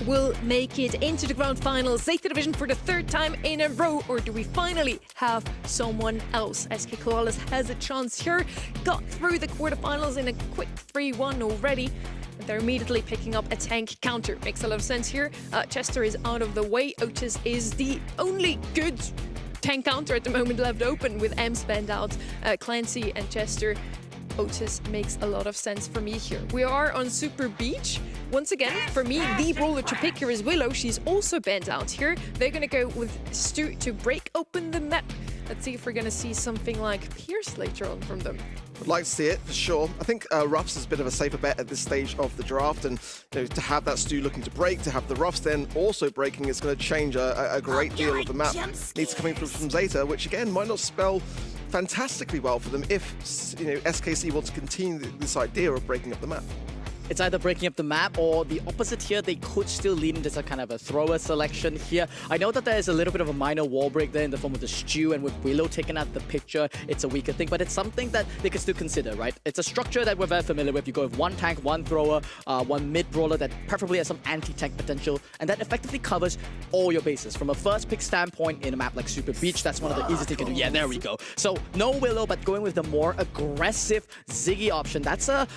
will make it into the grand finals, ZETA Division for the third time in a row, or do we finally have someone else? SKCALALAS has a chance here, got through the quarterfinals in a quick 3-1 already. They're immediately picking up a tank counter. Makes a lot of sense here. Chester is out of the way. Otis is the only good tank counter at the moment left open with M spanned out. Clancy and Chester. Otis makes a lot of sense for me here. We are on Super Beach. Once again, for me, the brawler to pick here is Willow. She's also banned out here. They're going to go with Stu to break open the map. Let's see if we're going to see something like Pierce later on from them. Would like to see it, for sure. I think Ruffs is a bit of a safer bet at this stage of the draft, and to have that Stu looking to break, to have the Ruffs then also breaking, is going to change a great deal of the map. Needs coming from ZETA, which again might not spell fantastically well for them if SKC wants to continue this idea of breaking up the map. It's either breaking up the map or the opposite here. They could still lean into some kind of a thrower selection here. I know that there is a little bit of a minor wall break there in the form of the Stew, and with Willow taking out the picture, it's a weaker thing, but it's something that they can still consider, right? It's a structure that we're very familiar with. You go with one tank, one thrower, one mid-brawler that preferably has some anti-tank potential, and that effectively covers all your bases. From a first pick standpoint in a map like Super Beach, that's one of the easiest things you can do. Yeah, there we go. So no Willow, but going with the more aggressive Ziggy option. That's a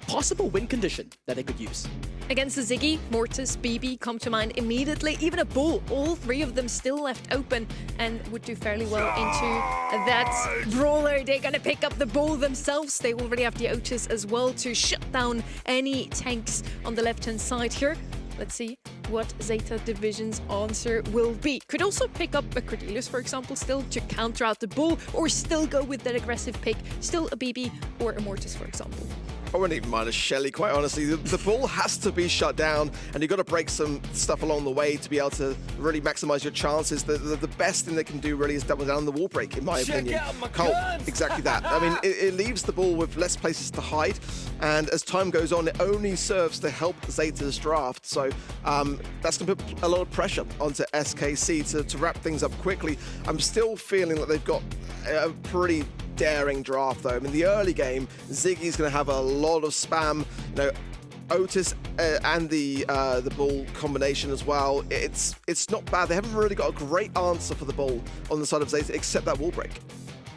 possible win condition that they could use. Against the Ziggy, Mortis, BB come to mind immediately. Even a Bull, all three of them still left open and would do fairly well into that brawler. They're going to pick up the Bull themselves. They already have the Otis as well to shut down any tanks on the left-hand side here. Let's see what ZETA Division's answer will be. Could also pick up a Cordelius, for example, still to counter out the Bull, or still go with that aggressive pick, still a BB or a Mortis, for example. I wouldn't even mind a Shelly, quite honestly. The Bull has to be shut down, and you've got to break some stuff along the way to be able to really maximize your chances. The best thing they can do really is double down the wall break, in my opinion. Cole, exactly that. I mean, it leaves the Bull with less places to hide, and as time goes on, it only serves to help ZETA's draft. So that's going to put a lot of pressure onto SKC to wrap things up quickly. I'm still feeling that they've got a pretty daring draft, though. I mean, the early game, Ziggy's going to have a lot of spam. Otis and the Bull combination as well. It's not bad. They haven't really got a great answer for the Bull on the side of ZETA, except that wall break.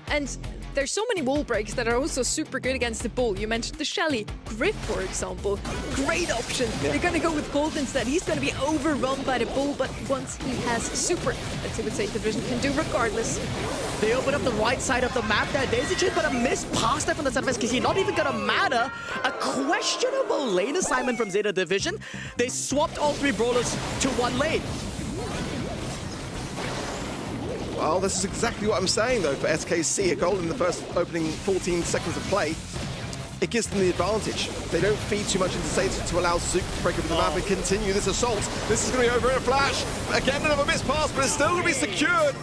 And there's so many wall breaks that are also super good against the Bull. You mentioned the Shelly. Griff, for example. Great option. Yeah. They're going to go with Gold instead. He's going to be overrun by the Bull, but once he has super, let's see what ZETA Division can do regardless. They open up the right side of the map there. Daisy Chain, but a missed pass there from the side of SKC. Not even going to matter. A questionable lane assignment from ZETA Division. They swapped all three brawlers to one lane. Well, this is exactly what I'm saying, though, for SKC. A goal in the first opening 14 seconds of play. It gives them the advantage. They don't feed too much into ZETA to allow Zook to break up the map and continue this assault. This is going to be over in a flash. Again, another missed pass, but it's still going to be secured.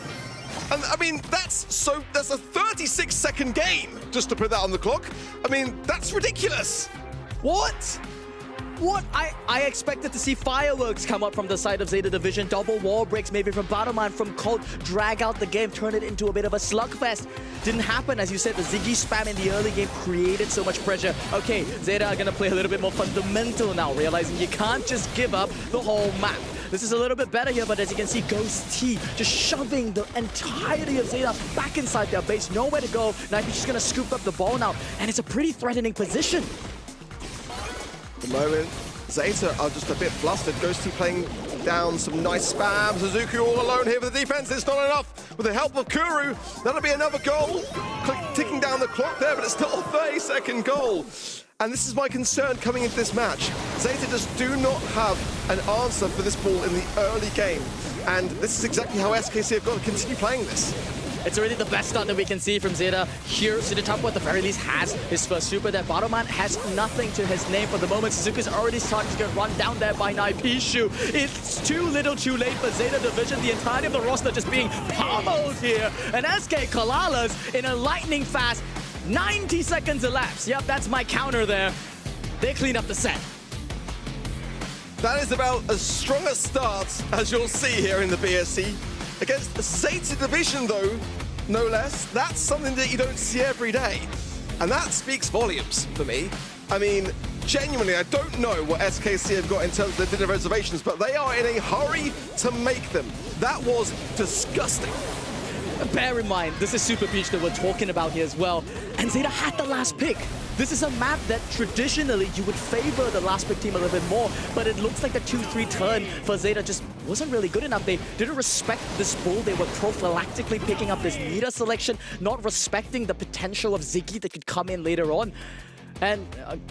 And I mean, that's a 36-second game, just to put that on the clock. I mean, that's ridiculous. What? I expected to see fireworks come up from the side of ZETA Division, double wall breaks maybe from Battleman, from Colt, drag out the game, turn it into a bit of a slugfest. Didn't happen. As you said, the Ziggy spam in the early game created so much pressure. Okay, ZETA are going to play a little bit more fundamental now, realizing you can't just give up the whole map. This is a little bit better here, but as you can see, Ghost T just shoving the entirety of ZETA back inside their base. Nowhere to go. Knifey's just going to scoop up the ball now, and it's a pretty threatening position. At the moment, ZETA are just a bit flustered. Ghosty playing down some nice spam. Suzuki all alone here for the defense. It's not enough. With the help of Kuru, that'll be another goal. Ticking down the clock there, but it's still a 30-second goal. And this is my concern coming into this match. ZETA just do not have an answer for this ball in the early game. And this is exactly how SKC have got to continue playing this. It's already the best start that we can see from ZETA here. So the top one at the very least has his first super. That Battleman has nothing to his name for the moment. Suzuki's already starting to get run down there by Naipishu. It's too little too late for ZETA Division. The entirety of the roster just being pummeled here. And SKCALALAS in a lightning fast 90 seconds elapsed. Yep, that's my counter there. They clean up the set. That is about as strong a start as you'll see here in the BSC. Against ZETA Division, though, no less, that's something that you don't see every day. And that speaks volumes for me. I mean, genuinely, I don't know what SKC have got in terms of their dinner reservations, but they are in a hurry to make them. That was disgusting. Bear in mind, this is Super Beach that we're talking about here as well. And ZETA had the last pick. This is a map that traditionally you would favor the last pick team a little bit more, but it looks like the 2-3 turn for ZETA just wasn't really good enough. They didn't respect this bull. They were prophylactically picking up this Nita selection, not respecting the potential of Ziggy that could come in later on. And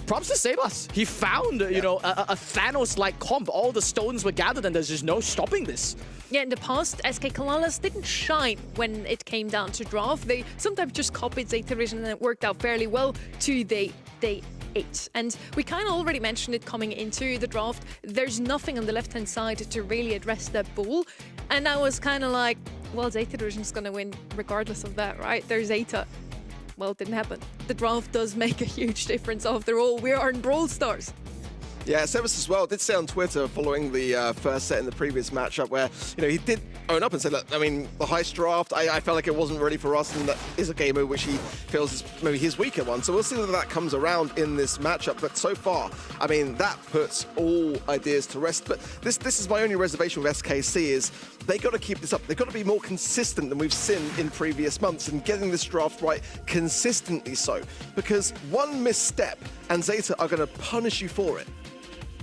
props to Sebas. He found, you know, a Thanos-like comp. All the stones were gathered and there's just no stopping this. Yeah, in the past, SKCALALAS didn't shine when it came down to draft. They sometimes just copied ZETA Vision and it worked out fairly well to day 8. And we kind of already mentioned it coming into the draft. There's nothing on the left-hand side to really address that bull. And I was kind of like, well, ZETA Vision's going to win regardless of that, right? There's ZETA. Well, it didn't happen. The draft does make a huge difference after all. We are in Brawl Stars. Yeah, Sebas as well did say on Twitter following the first set in the previous matchup where, you know, he did own up and say, look, I mean, the heist draft, I felt like it wasn't ready for us, and that is a game in which he feels is maybe his weaker one. So we'll see whether that comes around in this matchup. But so far, I mean, that puts all ideas to rest. But this is my only reservation with SKC is they got to keep this up. They've got to be more consistent than we've seen in previous months and getting this draft right consistently so. Because one misstep and ZETA are going to punish you for it.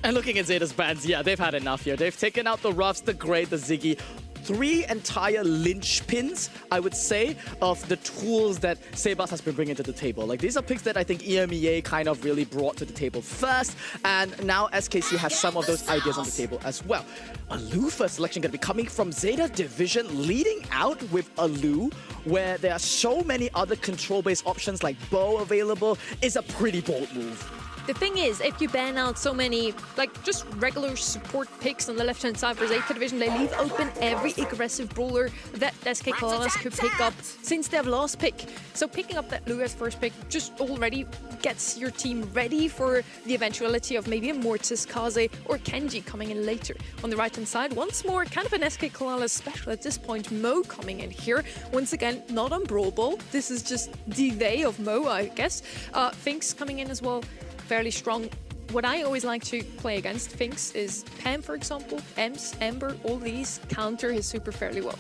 And looking at ZETA's bans, yeah, they've had enough here. They've taken out the Ruffs, the Great, the Ziggy. 3 entire linchpins, I would say, of the tools that Sebas has been bringing to the table. Like, these are picks that I think EMEA kind of really brought to the table first, and now SKC has some of those ideas on the table as well. A Lu first selection going to be coming from ZETA Division, leading out with a Lu, where there are so many other control-based options like Bow available, is a pretty bold move. The thing is, if you ban out so many, like, just regular support picks on the left-hand side for ZETA Division, they leave open every aggressive brawler that SKCALALAS could pick up since they have lost pick. So picking up that Lu as first pick just already gets your team ready for the eventuality of maybe a Mortis, Kaze, or Kenji coming in later. On the right-hand side, once more, kind of an SKCALALAS special at this point, Mo coming in here. Once again, not on Brawl Ball. This is just the day of Mo, I guess. Finks coming in as well. Fairly strong. What I always like to play against Finks is Pam, for example, Ems, Ember, all these counter his super fairly well.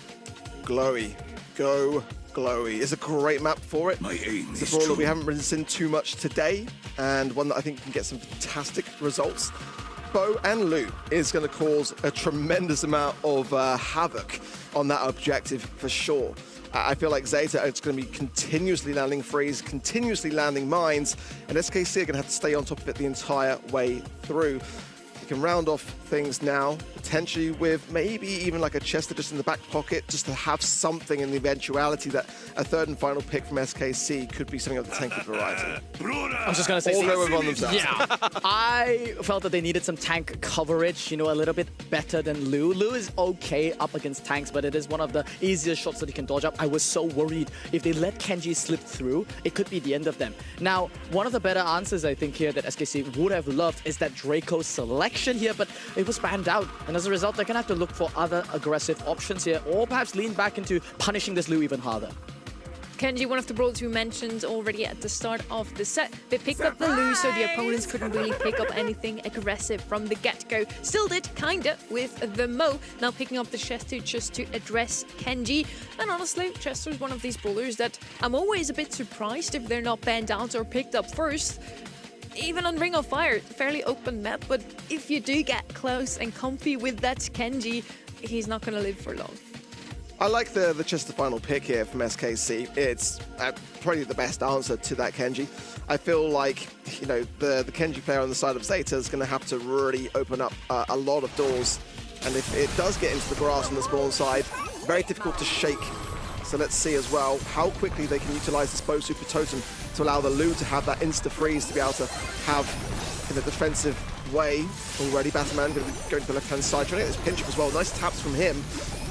Glowy. Go Glowy. It's a great map for it. It's a brawler we haven't really seen too much today, and one that I think can get some fantastic results. Bow and Lu is going to cause a tremendous amount of havoc on that objective for sure. I feel like ZETA is going to be continuously landing frees, continuously landing mines, and SKC are going to have to stay on top of it the entire way through. You can round off things now, potentially with maybe even like a Chester just in the back pocket, just to have something in the eventuality that a third and final pick from SKC could be something of the tanky variety. I was just going to say, all go with on themselves. Yeah, I felt that they needed some tank coverage, you know, a little bit better than Lu. Lu is okay up against tanks, but it is one of the easiest shots that he can dodge up. I was so worried if they let Kenji slip through, it could be the end of them. Now, one of the better answers I think here that SKC would have loved is that Draco selection here, but it was banned out. And as a result, they're going to have to look for other aggressive options here, or perhaps lean back into punishing this Lu even harder. Kenji, one of the brawlers you mentioned already at the start of the set. They picked up the Lu, so the opponents couldn't really pick up anything aggressive from the get-go. Still did, kinda, with the Mo. Now picking up the Chester just to address Kenji. And honestly, Chester's one of these brawlers that I'm always a bit surprised if they're not banned out or picked up first. Even on Ring of Fire, fairly open map, but if you do get close and comfy with that Kenji, he's not going to live for long. I like the Chester final pick here from SKC. It's probably the best answer to that Kenji. I feel like, you know, the Kenji player on the side of ZETA is going to have to really open up a lot of doors. And if it does get into the grass on the spawn side, very difficult to shake. So let's see as well how quickly they can utilize this Bow Super Totem to allow the Lu to have that insta-freeze to be able to have in a defensive way already. Batman going to the left-hand side, trying to get this pinch up as well. Nice taps from him.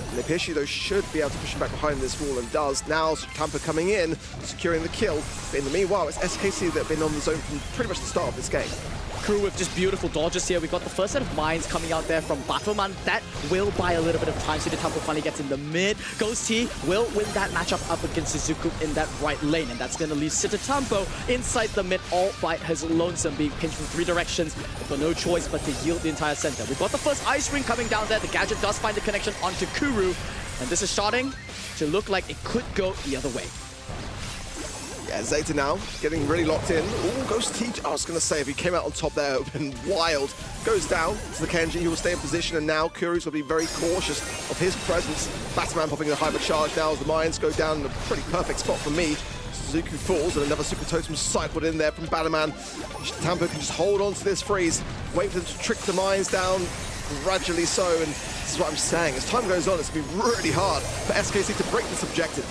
And if Hishi, though, should be able to push him back behind this wall and does. Now Tampa coming in, securing the kill. But in the meanwhile, it's SKC that have been on the zone from pretty much the start of this game. crew with just beautiful dodges here. We've got the first set of mines coming out there from Battleman. That will buy a little bit of time. So the Tempo finally gets in the mid. Ghost T will win that matchup up against Suzuku in that right lane. And that's going to leave Tempo inside the mid all by his lonesome, being pinched from 3 directions. But no choice but to yield the entire center. We've got the first ice ring coming down there. The gadget does find the connection onto Kuru. And this is starting to look like it could go the other way. Yeah, ZETA now getting really locked in. Ooh, Ghost T, I was going to say, if he came out on top there, it would have been wild. Goes down to the Kenji, he will stay in position, and now Kuru's will be very cautious of his presence. Batman popping a hypercharge now as the mines go down in a pretty perfect spot for me. Suzuku falls, and another super totem cycled in there from Batman. Tampo can just hold on to this freeze, wait for them to trick the mines down gradually so, and this is what I'm saying. As time goes on, it's going to be really hard for SKC to break this objective.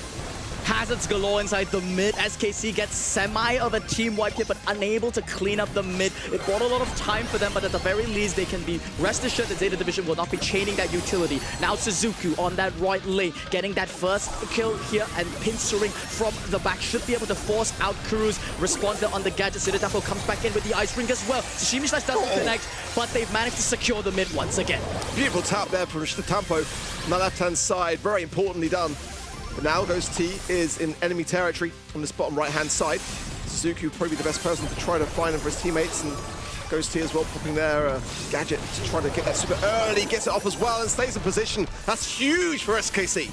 Hazards galore inside the mid. SKC gets semi of a team wipe here, but unable to clean up the mid. It bought a lot of time for them, but at the very least, they can be rest assured that ZETA Division will not be chaining that utility. Now Suzuku on that right lane, getting that first kill here and pincering from the back. Should be able to force out Kuru's response there on the gadget. ZETA comes back in with the ice ring as well. Sashimi Slash doesn't connect, but they've managed to secure the mid once again. Beautiful tap there from Tampo on the left-hand side. Very importantly done. But now Ghost T is in enemy territory on this bottom right-hand side. Suzuki will probably be the best person to try to find him for his teammates, and Ghost T as well popping their gadget to try to get that super early, gets it off as well and stays in position. That's huge for SKC.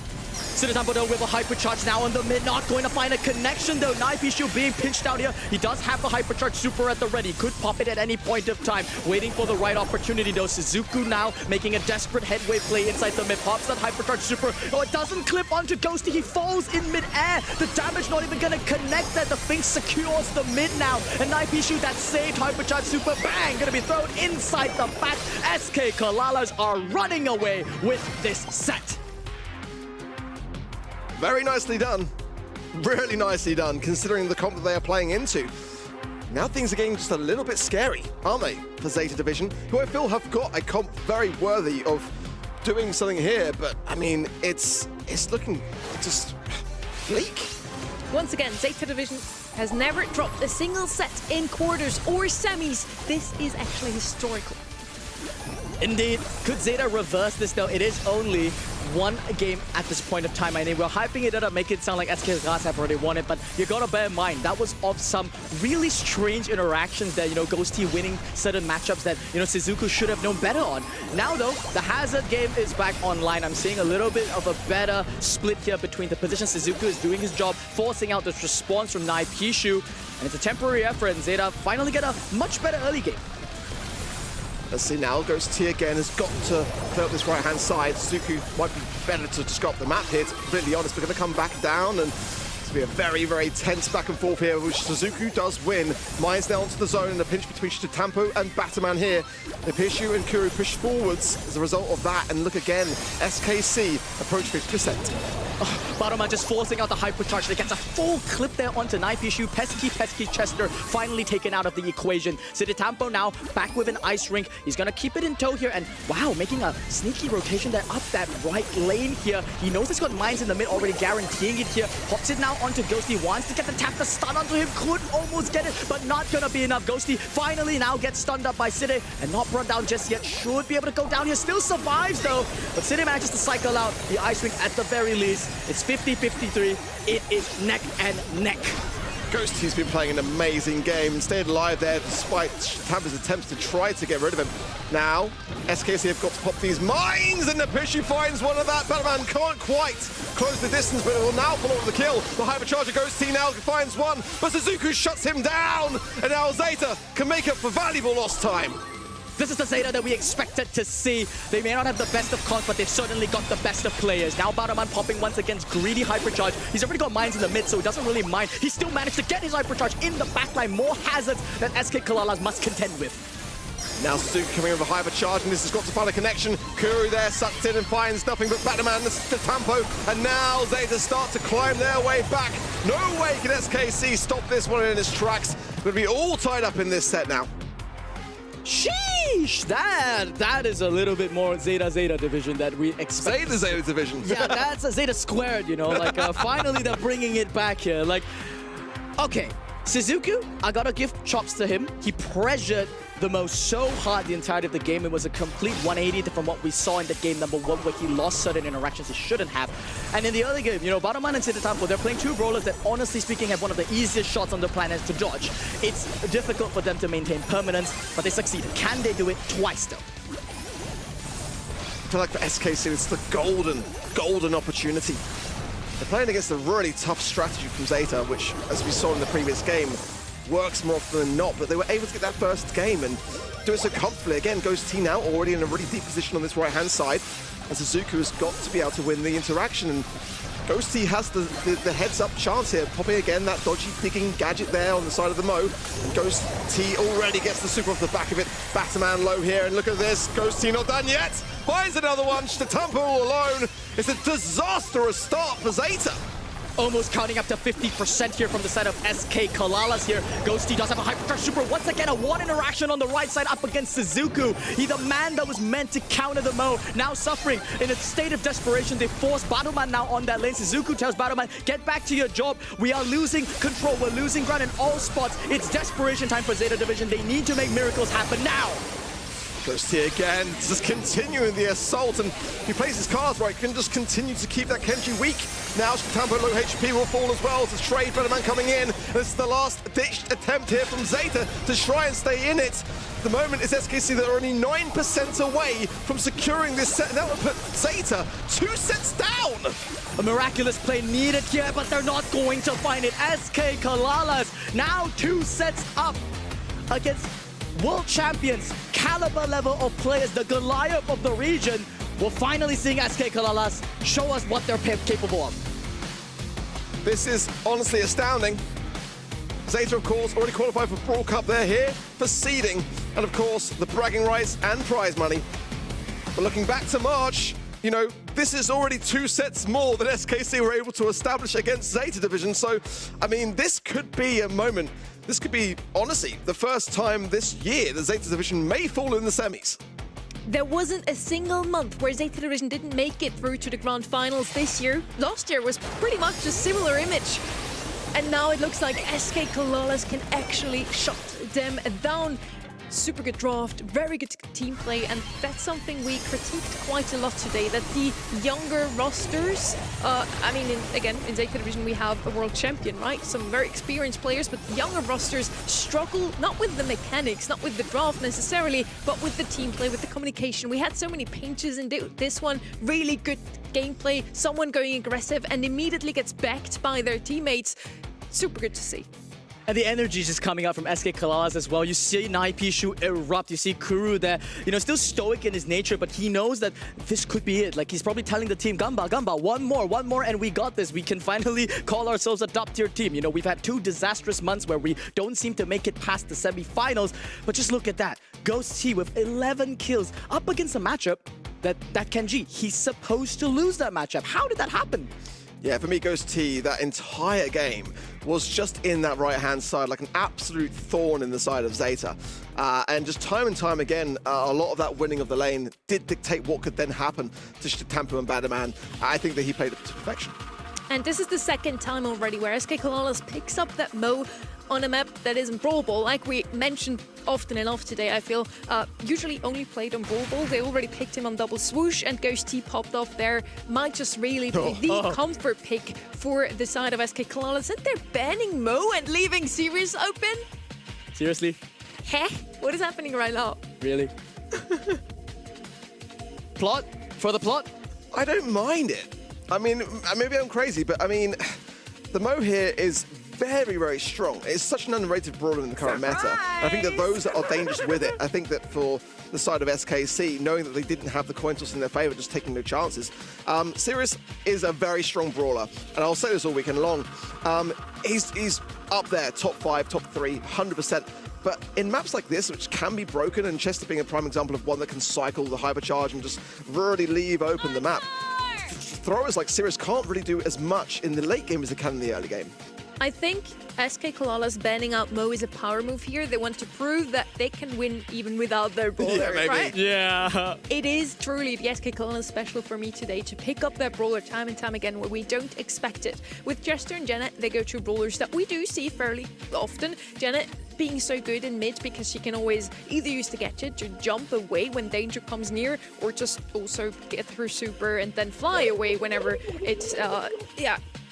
Tampo though with a hypercharge now on the mid, not going to find a connection though. Naipishu being pinched out here. He does have the hypercharge super at the ready. Could pop it at any point of time. Waiting for the right opportunity though. Suzuku now making a desperate headway play inside the mid. Pops that hypercharge super. Oh, it doesn't clip onto Ghosty. He falls in mid-air. The damage not even going to connect that. The Finks secures the mid now. And Naipishu, that saved hypercharge super, bang, going to be thrown inside the back. SKCALALAS are running away with this set. Very nicely done. Really nicely done, considering the comp that they are playing into. Now things are getting just a little bit scary, aren't they, for ZETA Division, who I feel have got a comp very worthy of doing something here, but I mean, it's looking just bleak. Once again, ZETA Division has never dropped a single set in quarters or semis. This is actually historical. Indeed. Could ZETA reverse this though? It is only one game at this point of time. I mean, we're hyping it up, make it sound like SKCALALAS have already won it, but you gotta bear in mind, that was of some really strange interactions there, you know, Ghost T winning certain matchups that, you know, Suzuku should have known better on. Now though, the Hazard game is back online. I'm seeing a little bit of a better split here between the positions. Suzuku is doing his job, forcing out this response from Naipishu, and it's a temporary effort, and ZETA finally get a much better early game. Let's see now, Ghost T again has got to clear up this right-hand side. Suzuku might be better to just go up the map here, to be completely honest. We're going to come back down, and it's going to be a very, very tense back and forth here, which Suzuku does win. Mines now onto the zone, and a pinch between Tampo and Batman here. Naipishu and Kuru push forwards as a result of that, and look again, SKC approach 50%. Battleman just forcing out the hypercharge. They gets a full clip there onto Naipishu. Pesky Chester finally taken out of the equation. Tampo now back with an ice rink. He's gonna keep it in tow here, and wow, making a sneaky rotation there up that right lane here. He knows he's got mines in the mid already, guaranteeing it here. Pops it now onto Ghosty. Wants to get the tap, the stun onto him. Could almost get it, but not gonna be enough. Ghosty finally now gets stunned up by Side and not brought down just yet. Should be able to go down here. Still survives though, but Side manages to cycle out the ice rink at the very least. It's 50-53. It is neck and neck. Ghost T's been playing an amazing game and stayed alive there despite Tampa's attempts to try to get rid of him. Now, SKC have got to pop these mines, and Naipishu finds one of that. Batman can't quite close the distance, but it will now follow the kill. The hypercharger Ghost T now finds one, but Suzuku shuts him down, and now ZETA can make up for valuable lost time. This is the ZETA that we expected to see. They may not have the best of cons, but they've certainly got the best of players. Now Battleman popping once against greedy hypercharge. He's already got mines in the mid, so he doesn't really mind. He still managed to get his hypercharge in the backline. More hazards that SKCALALAS must contend with. Now Suzuki coming with a hypercharge, and this has got to find a connection. Kuru there sucked in and finds nothing but Batman, the Tampo, and now ZETA start to climb their way back. No way can SKC stop this one in its tracks. Going to be all tied up in this set now. Sheesh! That is a little bit more ZETA Division that we expect. ZETA Division. Yeah, that's a ZETA squared, you know. Like, finally they're bringing it back here. Like, okay, Suzuku, I gotta give chops to him. He pressured the Mo so hard the entirety of the game. It was a complete 180 from what we saw in the game number 1, where he lost certain interactions he shouldn't have. And in the early game, you know, Battleman and ZETA, they're playing two brawlers that, honestly speaking, have one of the easiest shots on the planet to dodge. It's difficult for them to maintain permanence, but they succeeded. Can they do it twice, though? I feel like for SKC, it's the golden opportunity. They're playing against a really tough strategy from ZETA, which, as we saw in the previous game, works more often than not, but they were able to get that first game and do it so comfortably. Again, Ghost T now already in a really deep position on this right-hand side, and Suzuku has got to be able to win the interaction, and Ghost T has the heads-up chance here, popping again that dodgy digging gadget there on the side of the Mo, and Ghost T already gets the super off the back of it. Batman low here, and look at this, Ghost T not done yet, finds another one, Statampa all alone. It's a disastrous start for ZETA. Almost counting up to 50% here from the side of SKCALALAS here. Ghosty does have a hypercharge super. Once again, a one interaction on the right side up against Suzuku. He's the man that was meant to counter the Mo. Now suffering in a state of desperation. They force Battleman now on that lane. Suzuku tells Battleman, get back to your job. We are losing control. We're losing ground in all spots. It's desperation time for ZETA Division. They need to make miracles happen now. Ghost T again, just continuing the assault, and if he plays his cards right, can just continue to keep that Kenji weak. Now Tampa low HP will fall as well to trade. Battleman coming in. This is the last ditch attempt here from ZETA to try and stay in it. The moment is SKC that are only 9% away from securing this set, and that will put ZETA 2 sets down. A miraculous play needed here, but they're not going to find it. SKCALALAS now 2 sets up against world champions, caliber level of players, the Goliath of the region. We're finally seeing SKCALALAS show us what they're capable of. This is honestly astounding. ZETA, of course, already qualified for Brawl Cup. They're here for seeding, and of course, the bragging rights and prize money. But looking back to March, you know, this is already 2 sets more than SKC were able to establish against ZETA Division. So, I mean, this could be a moment. This could be, honestly, the first time this year the ZETA Division may fall in the semis. There wasn't a single month where ZETA Division didn't make it through to the grand finals this year. Last year was pretty much a similar image. And now it looks like SKCALALAS can actually shut them down. Super good draft, very good team play, and that's something we critiqued quite a lot today, that the younger rosters, I mean, again, in ZETA Division we have a world champion, right? Some very experienced players, but the younger rosters struggle not with the mechanics, not with the draft necessarily, but with the team play, with the communication. We had so many pinches in this one, really good gameplay, someone going aggressive and immediately gets backed by their teammates. Super good to see. And the energy is just coming out from SKCALALAS as well. You see Naipishu erupt. You see Kuru there, you know, still stoic in his nature, but he knows that this could be it. Like, he's probably telling the team, Gamba, one more, and we got this. We can finally call ourselves a top-tier team. You know, we've had 2 disastrous months where we don't seem to make it past the semi-finals, but just look at that. Ghost T with 11 kills up against a matchup that Kenji, he's supposed to lose that matchup. How did that happen? Yeah, for me, Ghost T, that entire game was just in that right-hand side, like an absolute thorn in the side of ZETA. And just time and time again, a lot of that winning of the lane did dictate what could then happen to Statampa and Battleman. I think that he played it to perfection. And this is the second time already where SKCALALAS picks up that Mo on a map that isn't Brawl Ball. Like we mentioned often enough today, I feel, usually only played on Brawl Ball. They already picked him on Double Swoosh, and Ghost T popped off there. Might just really be the comfort pick for the side of SKCALALAS. And they're banning Mo and leaving Sirius open? Seriously? Heh? What is happening right now? Really? Plot? For the plot? I don't mind it. I mean, maybe I'm crazy, but I mean, the Mo here is very, very strong. It's such an underrated brawler in the current meta. And I think that those that are dangerous with it, I think that for the side of SKC, knowing that they didn't have the coin toss in their favor, just taking no chances. Sirius is a very strong brawler, and I'll say this all weekend long. He's up there, top 5, top 3, 100%. But in maps like this, which can be broken, and Chester being a prime example of one that can cycle the hypercharge and just really leave open the map, throwers like Sirius can't really do as much in the late game as they can in the early game. I think SKCALALAS banning out Mo is a power move here. They want to prove that they can win even without their brawler, right? Yeah. It is truly the SKCALALAS special for me today to pick up that brawler time and time again where we don't expect it. With Jester and Janet, they go to brawlers that we do see fairly often. Janet being so good in mid because she can always either use the gadget to jump away when danger comes near, or just also get her super and then fly away whenever it's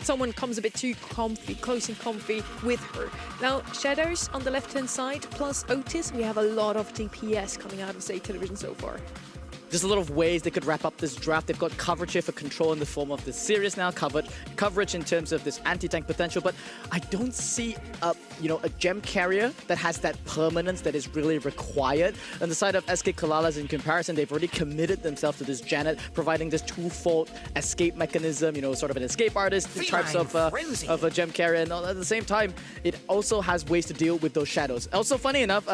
someone comes a bit too comfy, close and comfy with her. Now, Shadows on the left-hand side, plus Otis, we have a lot of DPS coming out of ZETA Division so far. There's a lot of ways they could wrap up this draft. They've got coverage here for control in the form of the Sirius now, coverage in terms of this anti-tank potential, but I don't see a gem carrier that has that permanence that is really required. On the side of SKCALALAS, in comparison, they've already committed themselves to this Janet, providing this twofold escape mechanism, sort of an escape artist types of a gem carrier, and at the same time, it also has ways to deal with those shadows. Also, funny enough,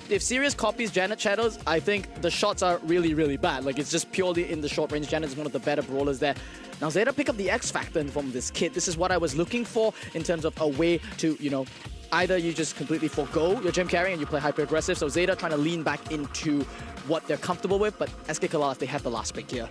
if Sirius copies Janet shadows, I think the shots are really, really bad. Like, it's just purely in the short range. Janet is one of the better brawlers there. Now, ZETA pick up the X factor in from this kit. This is what I was looking for in terms of a way to, either you just completely forego your gem carrying and you play hyper aggressive. So ZETA trying to lean back into what they're comfortable with, but SKCALALAS, they have the last pick here.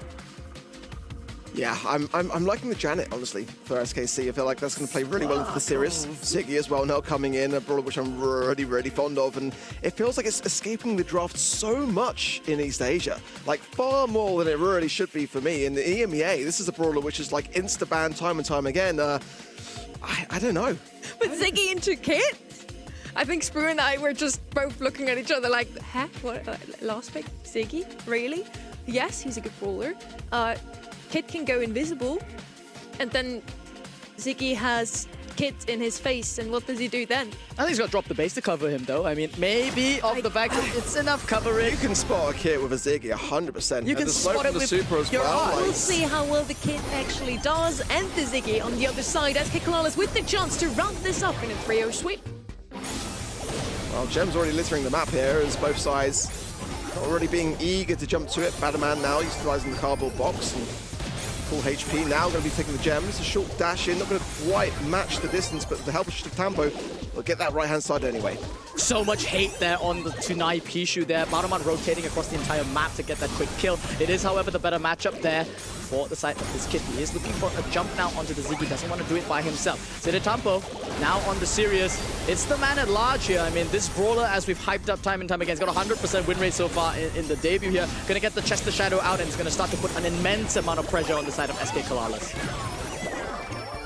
Yeah, I'm liking the Janet, honestly, for SKC. I feel like that's going to play really well into the series. Ziggy as well now coming in, a brawler which I'm really, really fond of, and it feels like it's escaping the draft so much in East Asia. Like, far more than it really should be for me. In the EMEA, this is a brawler which is like insta-ban time and time again. I don't know. But Ziggy into Kit? I think Spoon and I were just both looking at each other like, huh? What? Last pick? Ziggy? Really? Yes, he's a good brawler. Kit can go invisible, and then Ziggy has Kit in his face, and what does he do then? I think he's got to drop the base to cover him, though. I mean, maybe off the back, it's enough coverage. You can spot a Kit with a Ziggy 100%. You can spot it with super as well. We'll see how well the Kit actually does, and the Ziggy on the other side. SKCALALAS with the chance to round this up in a 3-0 sweep. Well, Gem's already littering the map here as both sides already being eager to jump to it. Batterman now utilising the cardboard box and full HP now, going to be taking the gems. A short dash in, not going to quite match the distance, but the help of Tampo will get that right-hand side anyway. So much hate there on the Tunai Pishu there. Batterman rotating across the entire map to get that quick kill. It is, however, the better matchup there for the side of this kid. He is looking for a jump now onto the Ziggy. Doesn't want to do it by himself. ZETA Tampo now on the Sirius. It's the man at large here. I mean, this brawler, as we've hyped up time and time again, has got a 100% win rate so far in the debut here. Going to get the Chester Shadow out, and it's going to start to put an immense amount of pressure on the side of SKCALALAS.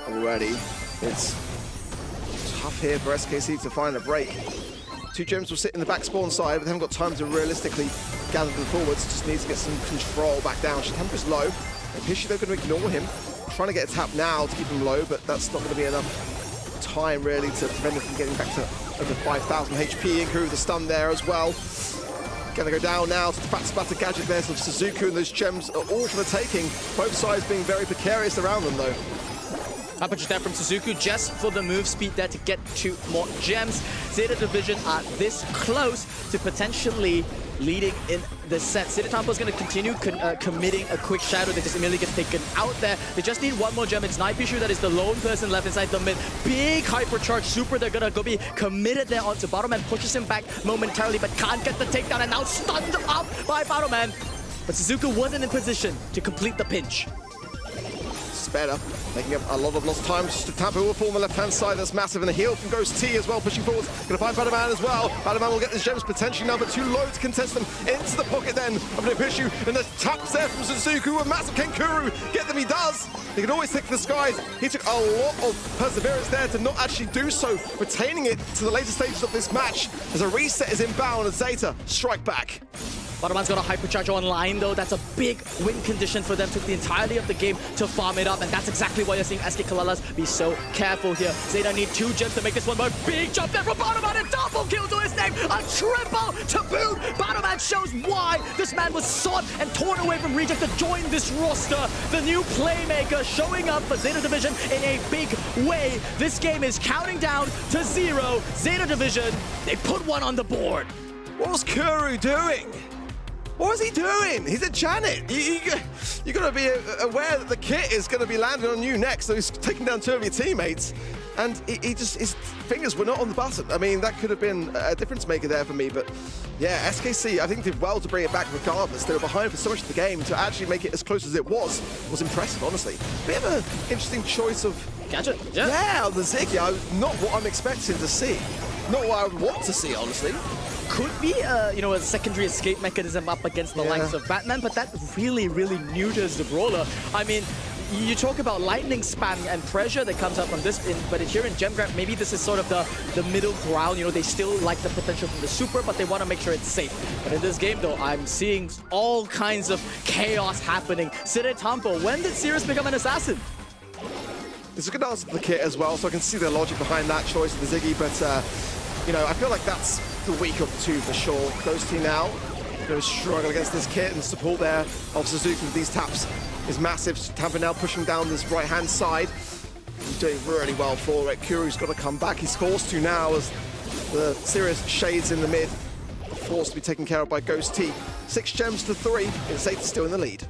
Already, it's tough here for SKC to find a break. Two gems will sit in the back spawn side, but they haven't got time to realistically gather them forwards. Just needs to get some control back down. Shatampo's low. And Pishu, they're going to ignore him. Trying to get a tap now to keep him low, but that's not going to be enough time really to prevent him from getting back to over 5,000 HP. Inku with the stun there as well. Gonna go down now to the Fat Splatter gadget there. So Suzuku and those gems are all for the taking. Both sides being very precarious around them though. Punch there from Suzuku just for the move speed there to get 2 more gems. ZETA Division are this close to potentially leading in the set. ZETA Tampo is going to continue committing a quick shadow. They just immediately get taken out there. They just need 1 more gem. It's Naipishu that is the lone person left inside the mid. Big hypercharge super. They're going to go be committed there onto Battleman. Pushes him back momentarily, but can't get the takedown, and now stunned up by Battleman. But Suzuku wasn't in position to complete the pinch. Better, making up a lot of lost time. Tampo will fall on the left-hand side. That's massive, and a heal from Ghost T as well, pushing forward. Gonna find Batterman as well. Batterman will get his gems potentially now, but too low to contest them. Into the pocket then of Nippishu, and the taps there from Suzuku. A massive Kenkuru. Get them, he does. He can always take the skies. He took a lot of perseverance there to not actually do so, retaining it to the later stages of this match. As a reset is inbound, and ZETA strike back. Batterman's got a hypercharge online though. That's a big win condition for them. Took the entirety of the game to farm it up, and that's exactly why you're seeing SKCALALAS be so careful here. ZETA need 2 gems to make this one more. Big jump there from Batterman, and double kill to his name. A triple to boot. Batterman shows why this man was sought and torn away from Reject to join this roster. The new playmaker showing up for ZETA Division in a big way. This game is counting down to 0. ZETA Division, they put 1 on the board. What was Kuru doing? What was he doing? He's a Janet. You got to be aware that the kit is going to be landing on you next. So he's taking down 2 of your teammates, and his fingers were not on the button. I mean, that could have been a difference maker there for me. But yeah, SKC, I think did well to bring it back regardless. They were behind for so much of the game. To actually make it as close as it was impressive, honestly. Bit of an interesting choice of gadget. Yeah, the Ziggy. Not what I'm expecting to see. not what I would want to see, honestly. Could be a secondary escape mechanism up against the likes of Batman, but that really neuters the brawler. I mean, you talk about lightning spam and pressure that comes out from this, but here in Gem Grab, maybe this is sort of the middle ground. You know, they still like the potential from the super, but they want to make sure it's safe. But in this game, though, I'm seeing all kinds of chaos happening. ZETA, when did Sirius become an assassin? It's a good answer for the kit as well, so I can see the logic behind that choice of the Ziggy, but, you know, I feel like that's the weak of the two for sure. Ghosty now, struggle against this kit, and support there of Suzuki with these taps is massive. Tampa now pushing down this right-hand side. He's doing really well for it. Kuru's got to come back. He's forced to now as the serious shades in the mid. Forced to be taken care of by Ghost T. 6 gems to 3, and ZETA still in the lead.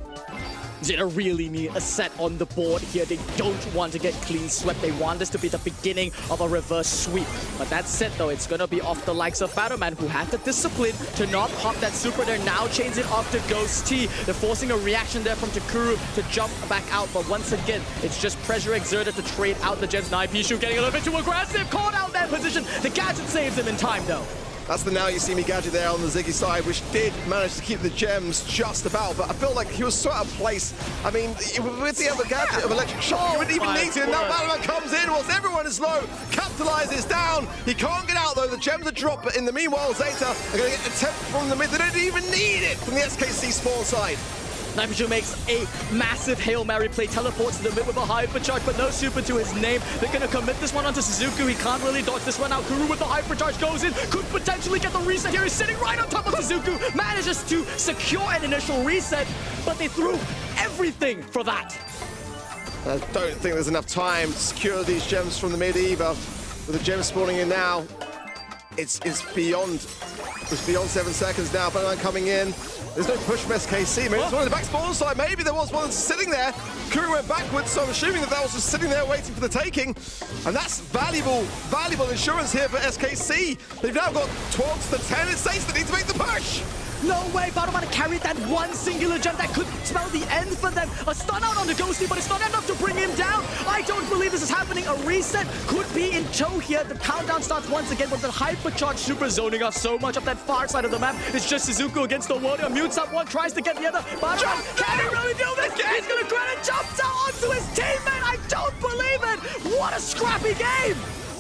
ZETA really need a set on the board here. They don't want to get clean swept. They want this to be the beginning of a reverse sweep. But that said, though, it's going to be off the likes of Battleman, who had the discipline to not pop that super. They're now changing it off to Ghost T. They're forcing a reaction there from Takuru to jump back out. But once again, it's just pressure exerted to trade out the gems. Now Pishu getting a little bit too aggressive. Caught out that position. The gadget saves him in time, though. That's the Now You See Me gadget there on the Ziggy side, which did manage to keep the gems just about, but I feel like he was so out of place. I mean, with the other gadget of Electric Shock, you wouldn't even need to, and now Battleman comes in whilst everyone is low, capitalizes down. He can't get out though, the gems are dropped, but in the meanwhile, ZETA are going to get the temp from the mid. They don't even need it from the SKC spawn side. Pishu makes a massive Hail Mary play, teleports to the mid with a hypercharge, but no super to his name. They're going to commit this one onto Suzuki. He can't really dodge this one out. Kuru with the hypercharge goes in, could potentially get the reset here. He's sitting right on top of Suzuki, manages to secure an initial reset, but they threw everything for that. I don't think there's enough time to secure these gems from the mid either. With the gems spawning in now, it's beyond 7 seconds now. Battleman coming in. There's no push from SKC. Maybe it's one of the back spawn side. Maybe there was one sitting there. Kuru went backwards, so I'm assuming that was just sitting there waiting for the taking. And that's valuable insurance here for SKC. They've now got 12 to 10. It's Ace that needs to make the push. No way, Battleman carried that one singular gem that could spell the end for them. A stun out on the Ghosty, but it's not enough to bring him down. I don't believe this is happening. A reset could be in tow here. The countdown starts once again with the hypercharge super zoning off so much of that far side of the map. It's just Suzuki against the warrior. Mutes up one, tries to get the other. Battleman, can he really do this? He's gonna grab it, jumps out onto his teammate. I don't believe it. What a scrappy game.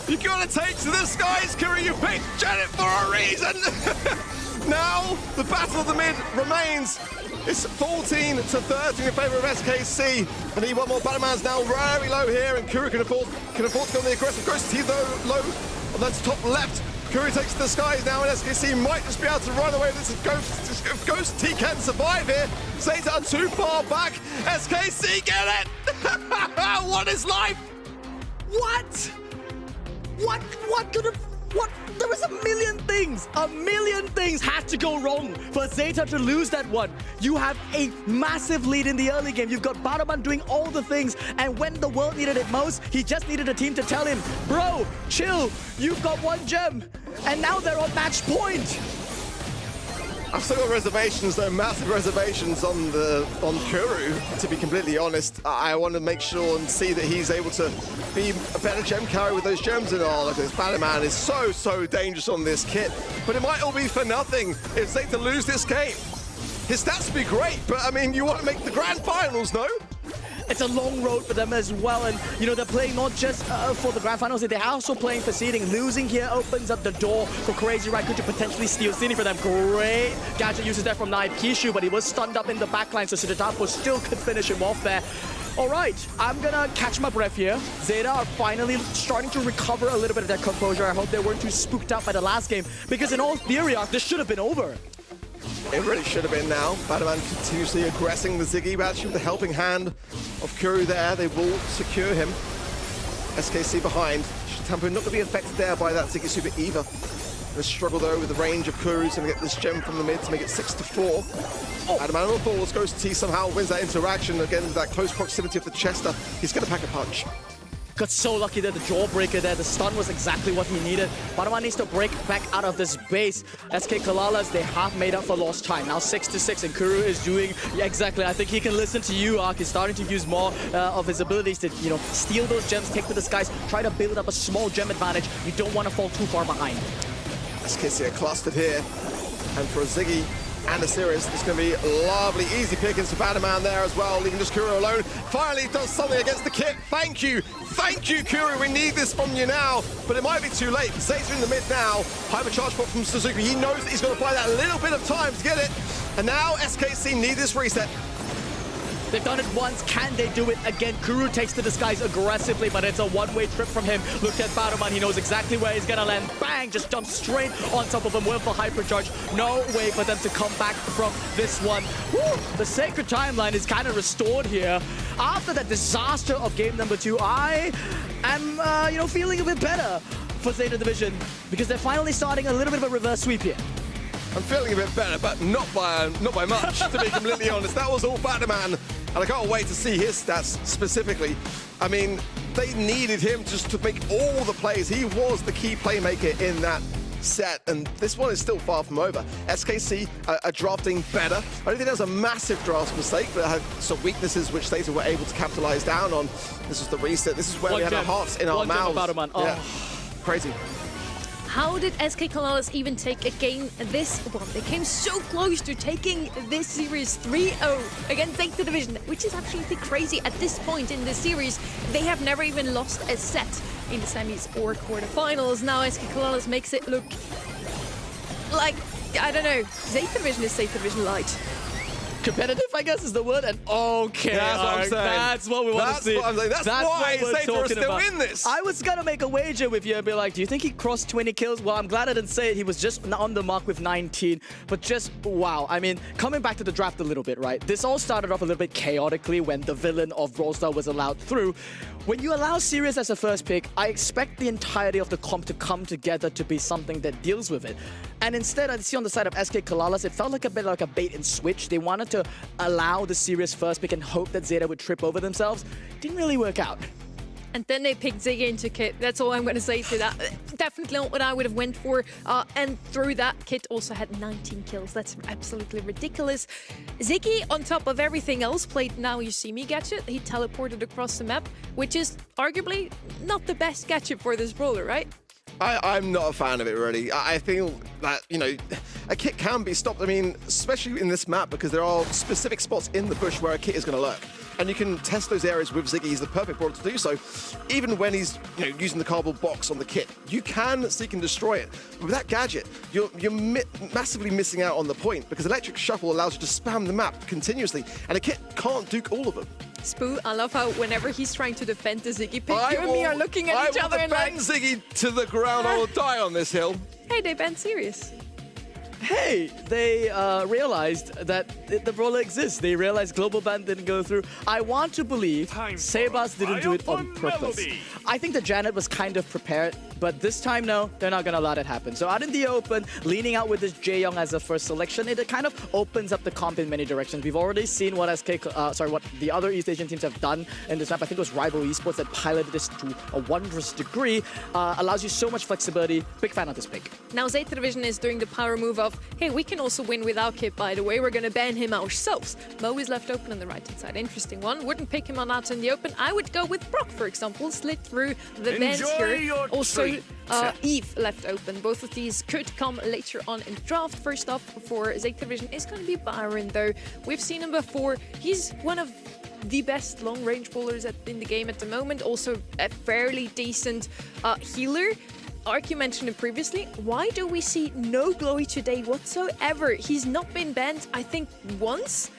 You gotta take to the skies, Kuru. You picked Janet for a reason. Now, the battle of the mid remains. It's 14 to 13 in favor of SKC. And need one more. Battleman's now very low here, and Kuru can afford to go on the aggressive. Ghost T though low on that top left. Kuru takes to the skies now, and SKC might just be able to run away. This is Ghost. Ghost T can survive here. ZETA are too far back. SKC get it. What is life? What? What could have... What? There was a million things had to go wrong for ZETA to lose that one. You have a massive lead in the early game. You've got Battleman doing all the things, and when the world needed it most, he just needed a team to tell him, bro, chill, you've got one gem, and now they're on match point. I've still got reservations, though, massive reservations on Kuru, to be completely honest. I want to make sure and see that he's able to be a better gem carry with those gems. And oh, look at this, Battleman is so dangerous on this kit. But it might all be for nothing if ZETA lose this game. His stats would be great, but I mean, you want to make the grand finals, no? It's a long road for them as well, and you know, they're playing not just for the grand finals, they're also playing for seeding. Losing here opens up the door for Crazy Raikou to potentially steal Cine for them. Great gadget uses there from Pishu, but he was stunned up in the backline, so ZETA still could finish him off there. All right, I'm gonna catch my breath here. ZETA are finally starting to recover a little bit of their composure. I hope they weren't too spooked out by the last game, because in all theory, this should have been over. It really should have been now. Battleman continuously aggressing the Ziggy, but actually with the helping hand of Kuru there, they will secure him. SKC behind. Tampo not going to be affected there by that Ziggy super either. Gonna struggle though with the range of Kuru. He's going to get this gem from the mid to make it 6 to 4. Battleman on the falls, Ghost T somehow wins that interaction. Again, with that close proximity of the Chester, he's going to pack a punch. Got so lucky there, the jawbreaker there. The stun was exactly what he needed. Baraman needs to break back out of this base. SKCALALAS, they have made up for lost time. Now 6-6, and Kuru is doing exactly. I think he can listen to you, Ark. He's starting to use more of his abilities to, you know, steal those gems, take to the skies, try to build up a small gem advantage. You don't want to fall too far behind. SKC are clustered here, and for a Ziggy and a Sirius, it's going to be lovely, easy pickings for Banaman there as well, leaving just Kuru alone. Finally does something against the kit. Thank you, Kuru. We need this from you now, but it might be too late. ZETA in the mid now. Hypercharge pop from Suzuki. He knows that he's got to buy that little bit of time to get it, and now SKC need this reset. They've done it once. Can they do it again? Kuru takes to the skies aggressively, but it's a one-way trip from him. Look at Baraman. He knows exactly where he's going to land. Bang! Just jumps straight on top of him with the hypercharge. No way for them to come back from this one. Woo! The sacred timeline is kind of restored here. After that disaster of game number 2, I am, you know, feeling a bit better for ZETA Division because they're finally starting a little bit of a reverse sweep here. I'm feeling a bit better, but not by much, to be completely honest. That was all Banaman, and I can't wait to see his stats specifically. I mean, they needed him just to make all the plays. He was the key playmaker in that set, and this one is still far from over. SKC are drafting better. I don't think that was a massive draft mistake, but had some weaknesses which ZETA were able to capitalize down on. This was the reset. This is where we had our hearts in our mouths. Oh. Yeah. Crazy. How did SKCALALAS even take a game this one? They came so close to taking this series 3-0 against ZETA Division, which is absolutely crazy at this point in the series. They have never even lost a set in the semis or quarterfinals. Now SKCALALAS makes it look like, I don't know, ZETA Division is ZETA Division light. Competitive, I guess, is the word, and okay, that's what I'm saying. That's what we want to see. What I'm saying. That's why ZETA are still in this. I was gonna make a wager with you and be like, do you think he crossed 20 kills? Well, I'm glad I didn't say it. He was just on the mark with 19, but just, wow. I mean, coming back to the draft a little bit, right? This all started off a little bit chaotically when the villain of Brawl was allowed through. When you allow Sirius as a first pick, I expect the entirety of the comp to come together to be something that deals with it. And instead, I see on the side of SKCALALAS, it felt like a bit like a bait and switch. They wanted to allow the Sirius first pick and hope that ZETA would trip over themselves. Didn't really work out. And then they picked Ziggy into Kit. That's all I'm going to say to that. Definitely not what I would have went for. And through that, Kit also had 19 kills. That's absolutely ridiculous. Ziggy, on top of everything else, played Now You See Me gadget. He teleported across the map, which is arguably not the best gadget for this brawler, right? I'm not a fan of it, really. I feel that, you know, a kit can be stopped. I mean, especially in this map, because there are specific spots in the bush where a kit is going to lurk. And you can test those areas with Ziggy. He's the perfect brawler to do so. Even when he's, you know, using the cardboard box on the kit, you can seek and destroy it. But with that gadget, you're massively missing out on the point, because Electric Shuffle allows you to spam the map continuously, and a kit can't duke all of them. Spoo, I love how whenever he's trying to defend the Ziggy pick, you and me are looking at each other and like... I will defend Ziggy to the ground. I will die on this hill. Hey, they banned Sirius. Hey, they realized that the brawler exists. They realized global ban didn't go through. I want to believe Sebas didn't do it on purpose. I think that Janet was kind of prepared, but this time, no, they're not going to let it happen. So out in the open, leaning out with this Jaeyoung as a first selection, it kind of opens up the comp in many directions. We've already seen what what the other East Asian teams have done in this map. I think it was Rival Esports that piloted this to a wondrous degree. Allows you so much flexibility. Big fan of this pick. Now ZETA Division is doing the power move of, hey, we can also win without Kit, by the way. We're going to ban him ourselves. Mo is left open on the right-hand side. Interesting one. Wouldn't pick him on out in the open. I would go with Brock, for example. Slid through the bends here. Also, Eve left open. Both of these could come later on in the draft. First off, for ZETA Division is going to be Byron, though. We've seen him before. He's one of the best long-range bowlers in the game at the moment. Also, a fairly decent healer. Ark, you mentioned it previously. Why do we see no Glowy today whatsoever? He's not been banned, I think, once.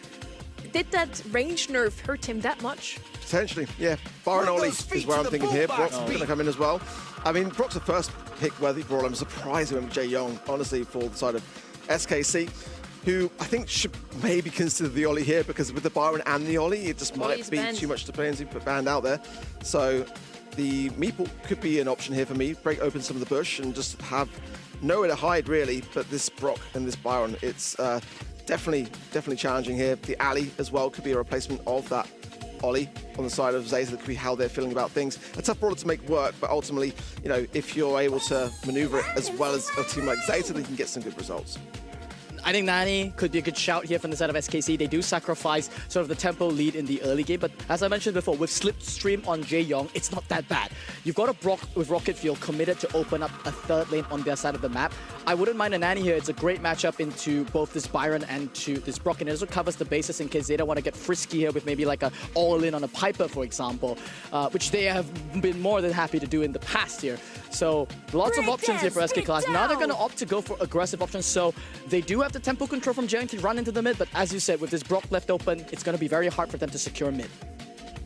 Did that range nerf hurt him that much? Potentially, yeah. Byron Ollie is where I'm thinking here. Brock's going to come in as well. I mean, Brock's the first pick-worthy brawler. I'm surprised he went with Jaeyoung, honestly, for the side of SKC, who I think should maybe consider the Ollie here, because with the Byron and the Ollie, it just might be too much to play and put banned out there. So the Meeple could be an option here for me. Break open some of the bush and just have nowhere to hide, really. But this Brock and this Byron, it's definitely challenging here. The alley as well could be a replacement of that Ollie on the side of Zeta. That could be how they're feeling about things. A tough brawler to make work, but ultimately, you know, if you're able to maneuver it as well as a team like Zeta, then you can get some good results. I think Nani could be a good shout here from the side of SKC. They do sacrifice sort of the tempo lead in the early game, but as I mentioned before, with Slipstream on Jae-Young, it's not that bad. You've got a Brock with Rocket Fuel committed to open up a third lane on their side of the map. I wouldn't mind a Nani here. It's a great matchup into both this Byron and to this Brock, and it also covers the bases in case Zeta want to get frisky here with maybe like a all-in on a Piper, for example, which they have been more than happy to do in the past here. So lots of options here for SKCALALAS. Now they're going to opt to go for aggressive options, so they do have the tempo control from Jae-Young to run into the mid, but as you said, with this Brock left open, it's going to be very hard for them to secure mid.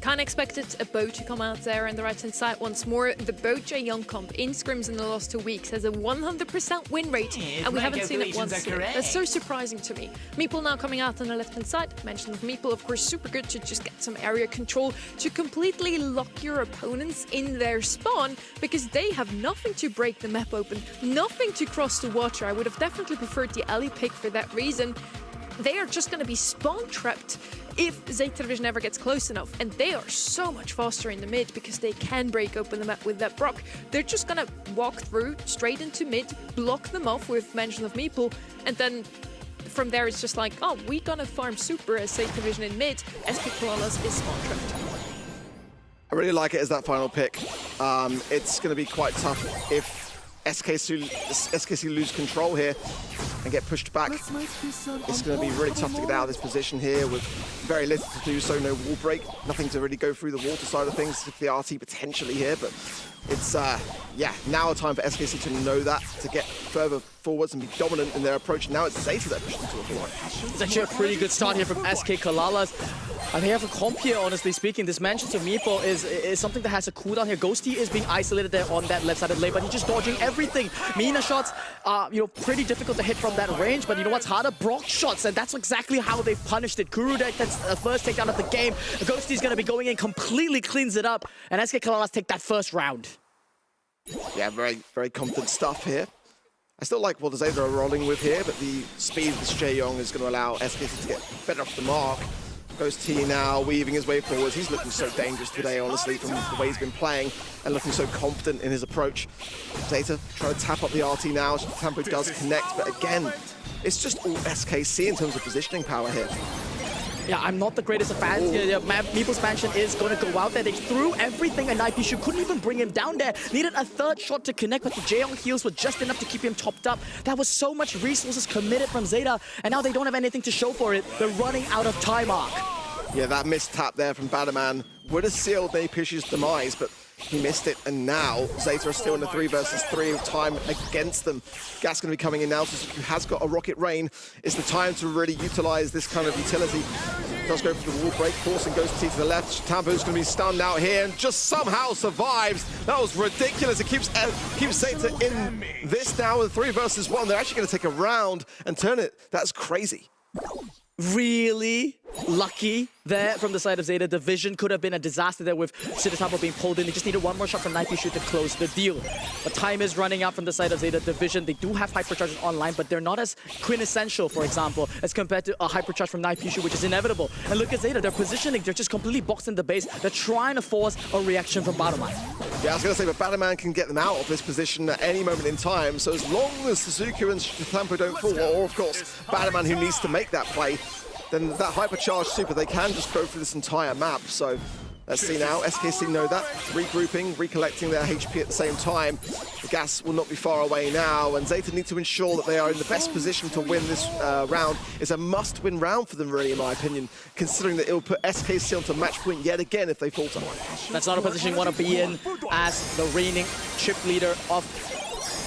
Kind of expected a Bo to come out there on the right-hand side once more. The Bo Jae-Young comp in scrims in the last 2 weeks has a 100% win rate, and we haven't seen it once yet. That's so surprising to me. Meeple now coming out on the left-hand side. Mentioned Meeple, of course, super good to just get some area control to completely lock your opponents in their spawn, because they have nothing to break the map open, nothing to cross the water. I would have definitely preferred the Ellie pick for that reason. They are just going to be spawn trapped if ZETA Division ever gets close enough, and they are so much faster in the mid because they can break open the map with that Brock. They're just going to walk through straight into mid, block them off with mention of Meeple, and then from there it's just like, oh, we're going to farm super as ZETA Division in mid. SKCALALAS is spawn trapped. I really like it as that final pick. It's going to be quite tough if SKC lose control here and get pushed back. It's going to be really tough to get out of this position here with very little to do, so no wall break, nothing to really go through the water side of things, if the RT potentially here, but it's, yeah, now a time for SKC to know that, to get further forwards and be dominant in their approach. Now it's Zeta that pushed into a corner. It's actually a pretty good start here from SKCALALAS. I think have a comp here, honestly speaking. This mention to Meeple is something that has a cooldown here. Ghosty is being isolated there on that left-sided lane, but he's just dodging everything. Mina shots are, you know, pretty difficult to hit from that range, but you know what's harder? Brock shots, and that's exactly how they've punished it. Kuru that's the first takedown of the game. Ghosty's going to be going in, completely cleans it up, and SKCALALAS take that first round. Yeah, very, very confident stuff here. I still like what the Zeta are rolling with here, but the speed of this Jae-Young is going to allow SKC to get better off the mark. Goes T now, weaving his way forwards. He's looking so dangerous today, honestly, from the way he's been playing and looking so confident in his approach. Zeta trying to tap up the RT now. Tempo does connect, but again, it's just all SKC in terms of positioning power here. Yeah, I'm not the greatest of fans here. Meeple's mansion is going to go out there. They threw everything, and Naipishu couldn't even bring him down there. Needed a third shot to connect, but the Jae-Young heals were just enough to keep him topped up. That was so much resources committed from Zeta, and now they don't have anything to show for it. They're running out of time arc. Yeah, that missed tap there from Badaman would have sealed Naipishu's demise, but he missed it, and now Zeta are still in the 3 versus 3 of time against them. Gas going to be coming in now, so who has got a rocket rain. It's the time to really utilize this kind of utility. Does go for the wall break, forcing goes T to the left. Tampo's going to be stunned out here and just somehow survives. That was ridiculous. It keeps Zeta in this now with 3 versus 1. They're actually going to take a round and turn it. That's crazy. Really lucky there from the side of Zeta. The vision could have been a disaster there with Siddhartha being pulled in. They just needed one more shot from Naipishu to close the deal. But time is running out from the side of Zeta Division. They do have hypercharges online, but they're not as quintessential, for example, as compared to a hypercharge from Naipishu, which is inevitable. And look at Zeta, their positioning, they're just completely boxed in the base. They're trying to force a reaction from Badaman. Yeah, I was going to say, but Badaman can get them out of this position at any moment in time. So as long as Suzuki and Tampo don't fall, or of course, Badaman who needs to make that play, then that hypercharged super, they can just go through this entire map. So let's see now. SKC know that. Regrouping, recollecting their HP at the same time. The gas will not be far away now, and Zeta need to ensure that they are in the best position to win this round. It's a must-win round for them, really, in my opinion, considering that it will put SKC onto match point yet again if they falter. That's not a position you want to be in as the reigning chip leader of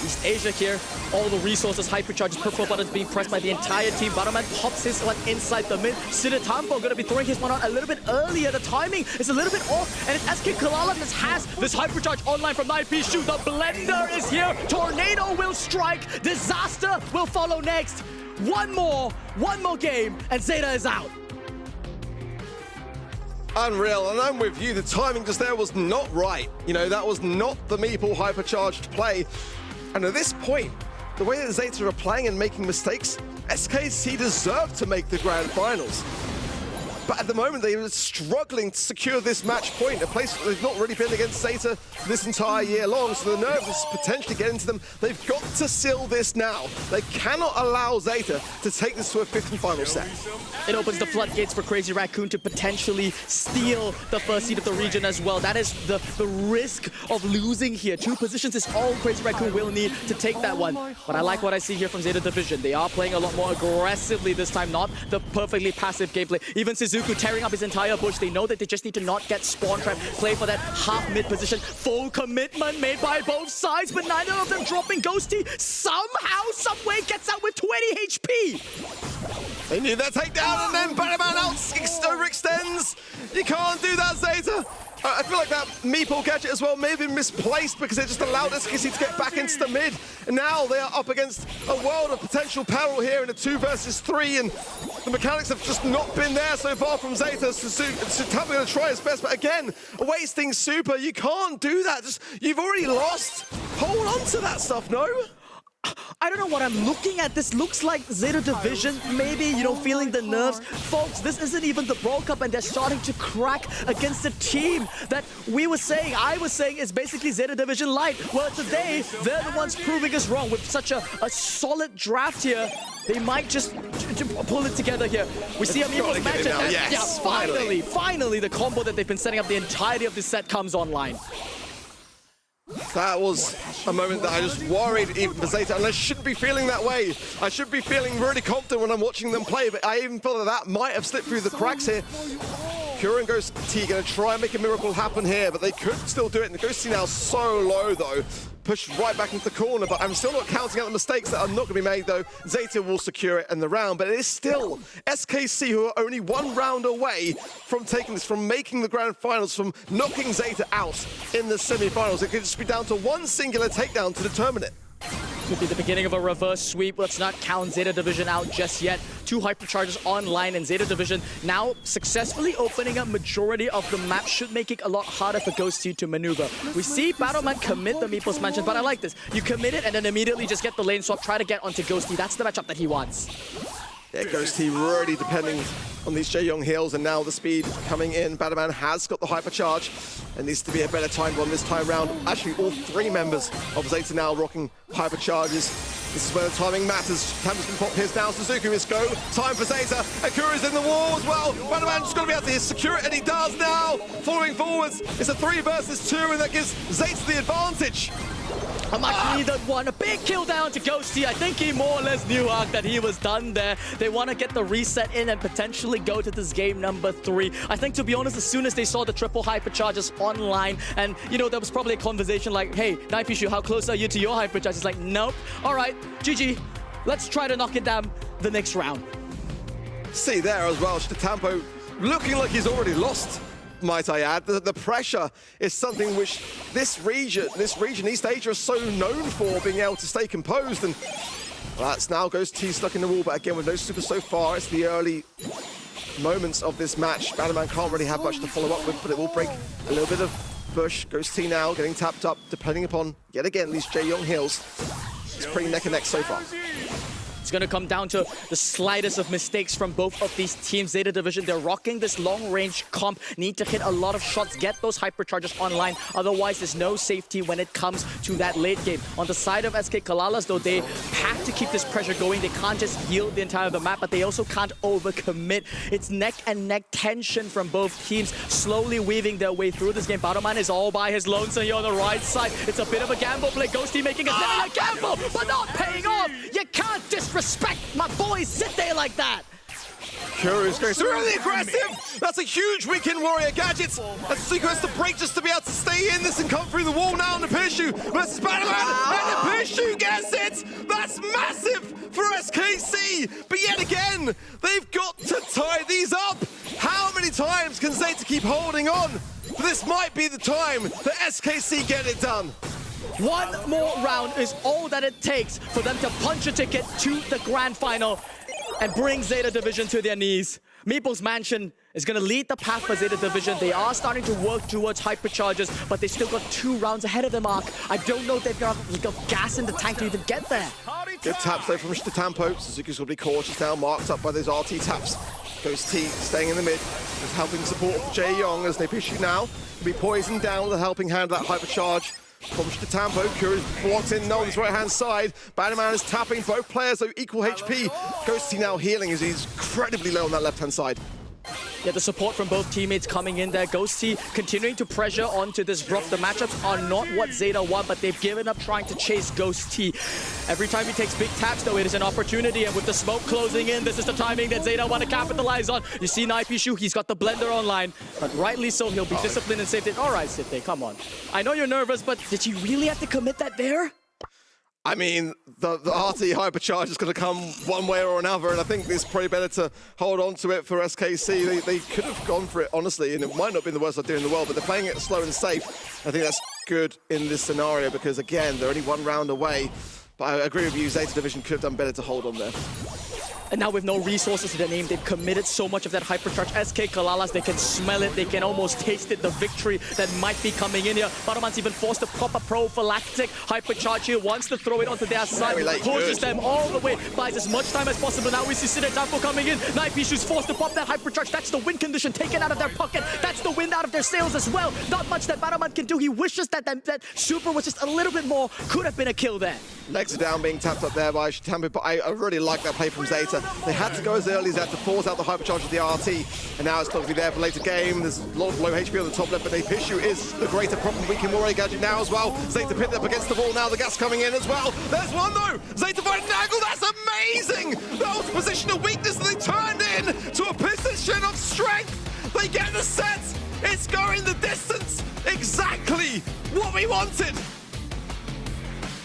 East Asia here. All the resources, hypercharges, purple buttons being pressed by the entire team. Badaman pops his one inside the mid. Siddhartha going to be throwing his one out a little bit earlier. The timing is a little bit off, and it's SKCALALAS that has this hypercharge online from Naipishu. The blender is here. Tornado will strike. Disaster will follow next. One more game, and Zeta is out. Unreal, and I'm with you. The timing just there was not right. You know, that was not the Meeple hypercharged play. And at this point, the way that Zeta are playing and making mistakes, SKC deserve to make the grand finals. But at the moment, they are struggling to secure this match point, a place they've not really been against ZETA this entire year long, so the nerves is potentially getting to them. They've got to seal this now. They cannot allow ZETA to take this to a fifth and final set. It opens the floodgates for Crazy Raccoon to potentially steal the first seed of the region as well. That is the risk of losing here. 2 positions is all Crazy Raccoon will need to take that one. But I like what I see here from ZETA Division. They are playing a lot more aggressively this time, not the perfectly passive gameplay. Even Suzuku tearing up his entire bush. They know that they just need to not get spawn trapped, play for that half mid position. Full commitment made by both sides, but neither of them dropping. Ghosty somehow, someway gets out with 20 HP. They need that takedown, and then Batman overextends. You can't do that, ZETA. I feel like that meeple gadget as well may have been misplaced because it just allowed SKC to get back into the mid. And now they are up against a world of potential peril here in a 2 versus 3, and the mechanics have just not been there so far from ZETA. Sutampa going to try his best, but again, wasting super. You can't do that. You've already lost. Hold on to that stuff, no? I don't know what I'm looking at. This looks like ZETA Division, maybe, you know, feeling the nerves. Folks, this isn't even the Brawl Cup, and they're starting to crack against a team that I was saying is basically ZETA Division Light. Well, today, they're the ones proving us wrong with such a solid draft here. They might just pull it together here. We see Amiibo's match. Yes, yeah, finally, the combo that they've been setting up the entirety of this set comes online. That was a moment that I just worried even for ZETA, and I shouldn't be feeling that way. I should be feeling really confident when I'm watching them play, but I even feel that might have slipped through the cracks here. Pure and Ghost T going to try and make a miracle happen here, but they could still do it. And the Ghost T now so low, though. Pushed right back into the corner, but I'm still not counting out the mistakes that are not going to be made, though. ZETA will secure it in the round, but it is still SKC who are only 1 round away from taking this, from making the grand finals, from knocking ZETA out in the semi-finals. It could just be down to 1 singular takedown to determine it. Could be the beginning of a reverse sweep. Let's not count ZETA Division out just yet. 2 hypercharges online, and ZETA Division now successfully opening up majority of the map. Should make it a lot harder for Ghost T to maneuver. We see Battleman commit the Meeple's mention, but I like this. You commit it and then immediately just get the lane swap, try to get onto Ghost T. That's the matchup that he wants. Yeah, Ghost T really depending on these Jaeyoung heals, and now the speed coming in. Batman has got the hypercharge. It needs to be a better time one this time round. Actually, all 3 members of ZETA now rocking hypercharges. This is where the timing matters. Tampa's been popped. Here's now Suzuki is go. Time for ZETA. Akura's in the wall as well. Batman just got to be able to secure it, and he does now. Following forwards, it's a 3 versus 2, and that gives ZETA the advantage. Amakini that won a big kill down to Ghost T. I think he more or less knew that he was done there. They want to get the reset in and potentially go to this game number 3. I think, to be honest, as soon as they saw the triple hypercharges online, and you know, there was probably a conversation like, hey, Knifeishu, how close are you to your hypercharge? It's like, nope. All right, GG. Let's try to knock it down the next round. See there as well, Sutampa looking like he's already lost. Might I add, the pressure is something which this region, East Asia, is so known for, being able to stay composed. And that's now Ghost T stuck in the wall, but again with no super so far. It's the early moments of this match. Batman can't really have much to follow up with, but it will break a little bit of push. Ghost T now getting tapped up, depending upon, yet again, these Jaeyoung heals. It's pretty neck and neck so far. It's going to come down to the slightest of mistakes from both of these teams. ZETA Division, they're rocking this long-range comp, need to hit a lot of shots, get those hypercharges online. Otherwise, there's no safety when it comes to that late game. On the side of SKCALALAS, though, they have to keep this pressure going. They can't just yield the entire of the map, but they also can't overcommit. It's neck and neck tension from both teams, slowly weaving their way through this game. Battleman is all by his lonesome here on the right side. It's a bit of a gamble play. Ghost T making a similar gamble, but not paying off. You can't disrespect my boys. Sit there like that. Curious going really aggressive. That's a huge weekend warrior gadget. And Suzuki has to break just to be able to stay in this and come through the wall now on the Pishu versus Batman. And the Pishu gets it. That's massive for SKC. But yet again, they've got to tie these up. How many times can ZETA keep holding on? This might be the time that SKC get it done. One more round is all that it takes for them to punch a ticket to the grand final and bring ZETA Division to their knees. Meeple's Mansion is going to lead the path for ZETA Division. They are starting to work towards hypercharges, but they still got 2 rounds ahead of them, Mark. I don't know if they've got gas in the tank to even get there. Good taps though from Sutampa. Suzuki's going to be cautious now, marked up by those RT taps. Ghost T staying in the mid, just helping support Jae Young as they push you now. Can be poisoned down with a helping hand, that hypercharge. Comes to Tampo, Curie's blocked in on his right-hand side. Bannerman is tapping, both players are equal HP. Ghost T now healing as he's incredibly low on that left-hand side. Yeah, the support from both teammates coming in there. Ghost T continuing to pressure onto this drop. The matchups are not what ZETA want, but they've given up trying to chase Ghost T. Every time he takes big taps, though, it is an opportunity. And with the smoke closing in, this is the timing that ZETA want to capitalize on. You see Naipishu, he's got the blender online. But rightly so, he'll be disciplined and saved it. All right, Sifte, come on. I know you're nervous, but did you really have to commit that there? I mean, the RT hypercharge is going to come one way or another, and I think it's probably better to hold on to it for SKC. They could have gone for it, honestly, and it might not have been the worst idea in the world, but they're playing it slow and safe. I think that's good in this scenario because, again, they're only one round away. But I agree with you, ZETA Division could have done better to hold on there. And now with no resources to their name, they've committed so much of that hypercharge. SKCALALAS, they can smell it, they can almost taste it, the victory that might be coming in here. Baraman's even forced to pop a prophylactic hypercharge here, wants to throw it onto their side, pushes them all the way, buys as much time as possible. Now we see Sida Tampo coming in. Naipishu's forced to pop that hypercharge. That's the win condition taken out of their pocket. That's the wind out of their sails as well. Not much that Baraman can do. He wishes that super was just a little bit more. Could have been a kill there. Legs are down, being tapped up there by Tampo, but I really like that play from ZETA. They had to go as early as that to force out the hypercharge of the RT, and now it's obviously there for later game. There's a lot of low HP on the top left, but Naipishu is the greater problem. We can already gadget now as well. ZETA pinned up against the wall now. The gas coming in as well. There's one though. ZETA find an angle. That's amazing. That was a position of weakness that they turned in to a position of strength. They get the set. It's going the distance. Exactly what we wanted.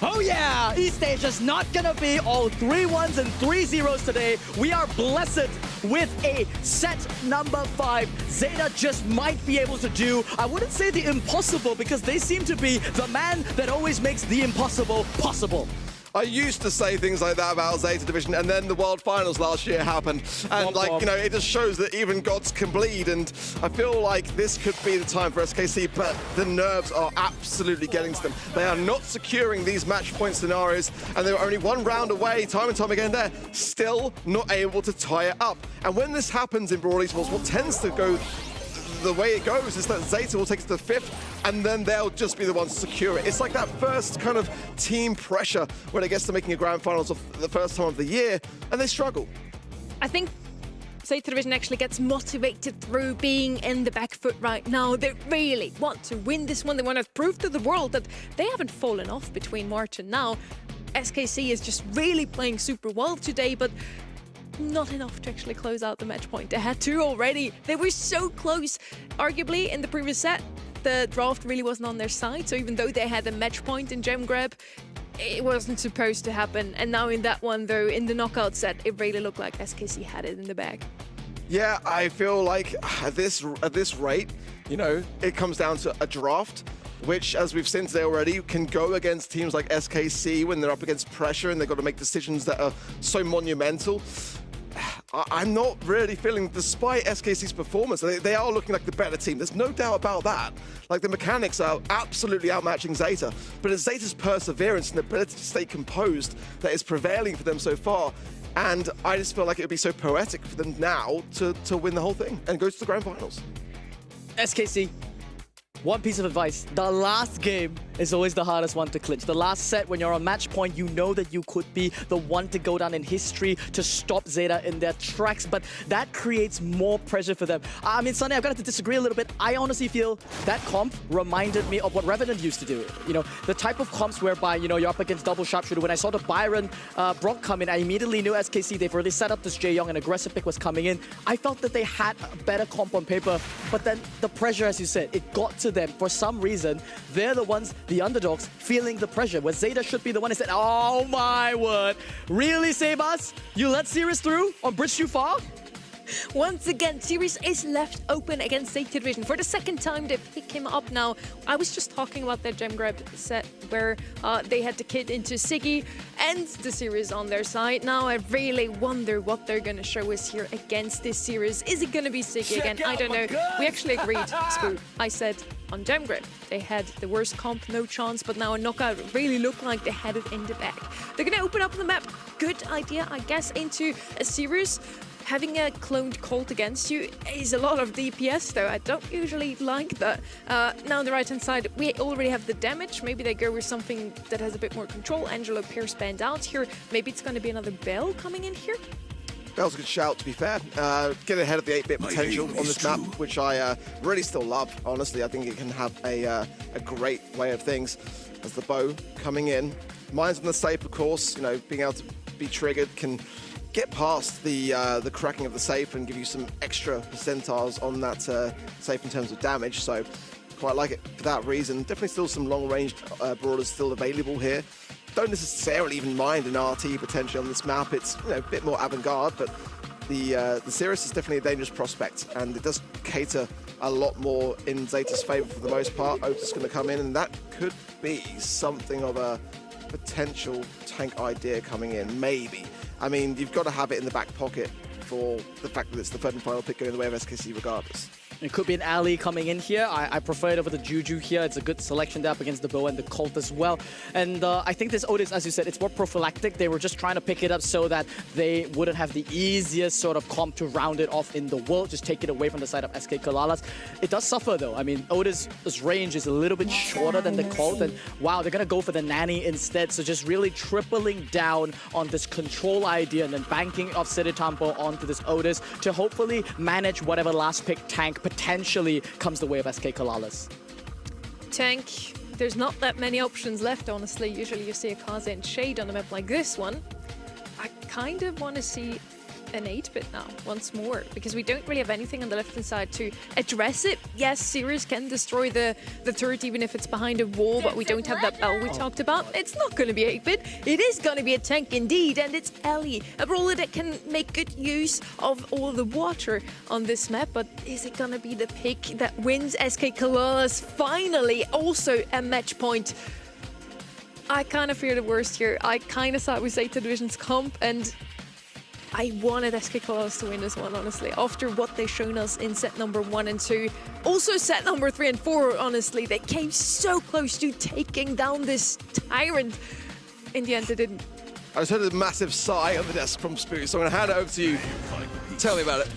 Oh yeah, E-Stage is not gonna be all 3 1s and 3 0s today. We are blessed with a set number 5. ZETA just might be able to do, I wouldn't say the impossible, because they seem to be the man that always makes the impossible possible. I used to say things like that about ZETA Division, and then the World Finals last year happened. And, you know, it just shows that even gods can bleed. And I feel like this could be the time for SKC, but the nerves are absolutely getting to them. They are not securing these match point scenarios, and they were only one round away, time and time again there, still not able to tie it up. And when this happens in Brawl Esports, what tends to go the way it goes is that ZETA will take it to the 5th, and then they'll just be the ones to secure it. It's like that first kind of team pressure when it gets to making a grand finals of the first time of the year, and they struggle. I think ZETA Division actually gets motivated through being in the back foot right now. They really want to win this one. They want to prove to the world that they haven't fallen off between March and now. SKC is just really playing super well today, but not enough to actually close out the match point. They had 2 already. They were so close. Arguably, in the previous set, the draft really wasn't on their side. So even though they had a match point in gem grab, it wasn't supposed to happen. And now in that one, though, in the knockout set, it really looked like SKC had it in the bag. Yeah, I feel like at this rate, you know, it comes down to a draft, which, as we've seen today already, can go against teams like SKC when they're up against pressure and they've got to make decisions that are so monumental. I'm not really feeling, despite SKC's performance, they are looking like the better team. There's no doubt about that. Like, the mechanics are absolutely outmatching ZETA, but it's ZETA's perseverance and ability to stay composed that is prevailing for them so far. And I just feel like it would be so poetic for them now to win the whole thing and go to the grand finals. SKC, one piece of advice. The last game is always the hardest one to clinch. The last set, when you're on match point, you know that you could be the one to go down in history to stop ZETA in their tracks, but that creates more pressure for them. I mean, Sunny, I've got to disagree a little bit. I honestly feel that comp reminded me of what Revenant used to do. You know, the type of comps whereby, you know, you're up against double sharpshooter. When I saw the Byron Brock come in, I immediately knew SKC, they've already set up this Jae Young, an aggressive pick was coming in. I felt that they had a better comp on paper, but then the pressure, as you said, it got to them. For some reason, they're the ones, the underdogs, feeling the pressure, where ZETA should be the one who said, oh my word, really, Sebas? You let Series through on Bridge Too Far? Once again, Series is left open against ZETA Division. For the second time, they pick him up now. I was just talking about that gem grab set where they had the kid into Siggy and the Series on their side. Now I really wonder what they're going to show us here against this Series. Is it going to be Siggy again? I don't know. We actually agreed, Spoot. I said on gem grab they had the worst comp, no chance, but now a knockout really looked like they had it in the bag. They're going to open up the map. Good idea, I guess, into a Series. Having a cloned Colt against you is a lot of DPS though. I don't usually like that. Now on the right hand side, we already have the damage. Maybe they go with something that has a bit more control. Angelo Pierce banned out here. Maybe it's going to be another Bell coming in here. Bell's a good shout, to be fair. Get ahead of the 8-bit potential on this map, which I really still love, honestly. I think it can have a great way of things. As the bow coming in. Mine's on the safe, of course. You know, being able to be triggered can get past the cracking of the safe and give you some extra percentiles on that safe in terms of damage. So quite like it for that reason. Definitely still some long-range brawlers still available here. Don't necessarily even mind an RT potentially on this map. It's, you know, a bit more avant-garde, but the Sirius is definitely a dangerous prospect, and it does cater a lot more in ZETA's favor for the most part. Otis is going to come in, and that could be something of a potential tank idea coming in, maybe. I mean, you've got to have it in the back pocket for the fact that it's the third and final pick going the way of SKC regardless. It could be an alley coming in here. I prefer it over the Juju here. It's a good selection there up against the bow and the Colt as well. And I think this Otis, as you said, it's more prophylactic. They were just trying to pick it up so that they wouldn't have the easiest sort of comp to round it off in the world. Just take it away from the side of SKCALALAS. It does suffer though. I mean, Otis' range is a little bit shorter than the Colt. And wow, they're going to go for the Nanny instead. So just really tripling down on this control idea and then banking off ZETA onto this Otis to hopefully manage whatever last pick tank potentially comes the way of SKCALALAS. Tank, there's not that many options left, honestly. Usually you see a Kaze and Shade on a map like this one. I kind of want to see an 8-bit now, once more, because we don't really have anything on the left-hand side to address it. Yes, Sirius can destroy the turret even if it's behind a wall, but we don't have that Bell we talked about. It's not going to be 8-bit. It is going to be a tank indeed, and it's Ellie, a brawler that can make good use of all the water on this map, but is it going to be the pick that wins SKCALALAS finally? Also a match point. I kind of fear the worst here. I kind of sat with ZETA Division's comp, and I wanted SKCALALAS to win this one, honestly, after what they've shown us in set number 1 and 2. Also set number 3 and 4, honestly. They came so close to taking down this tyrant. In the end, they didn't. I just heard a massive sigh on the desk from Spoo, so I'm going to hand it over to you. Tell me about it.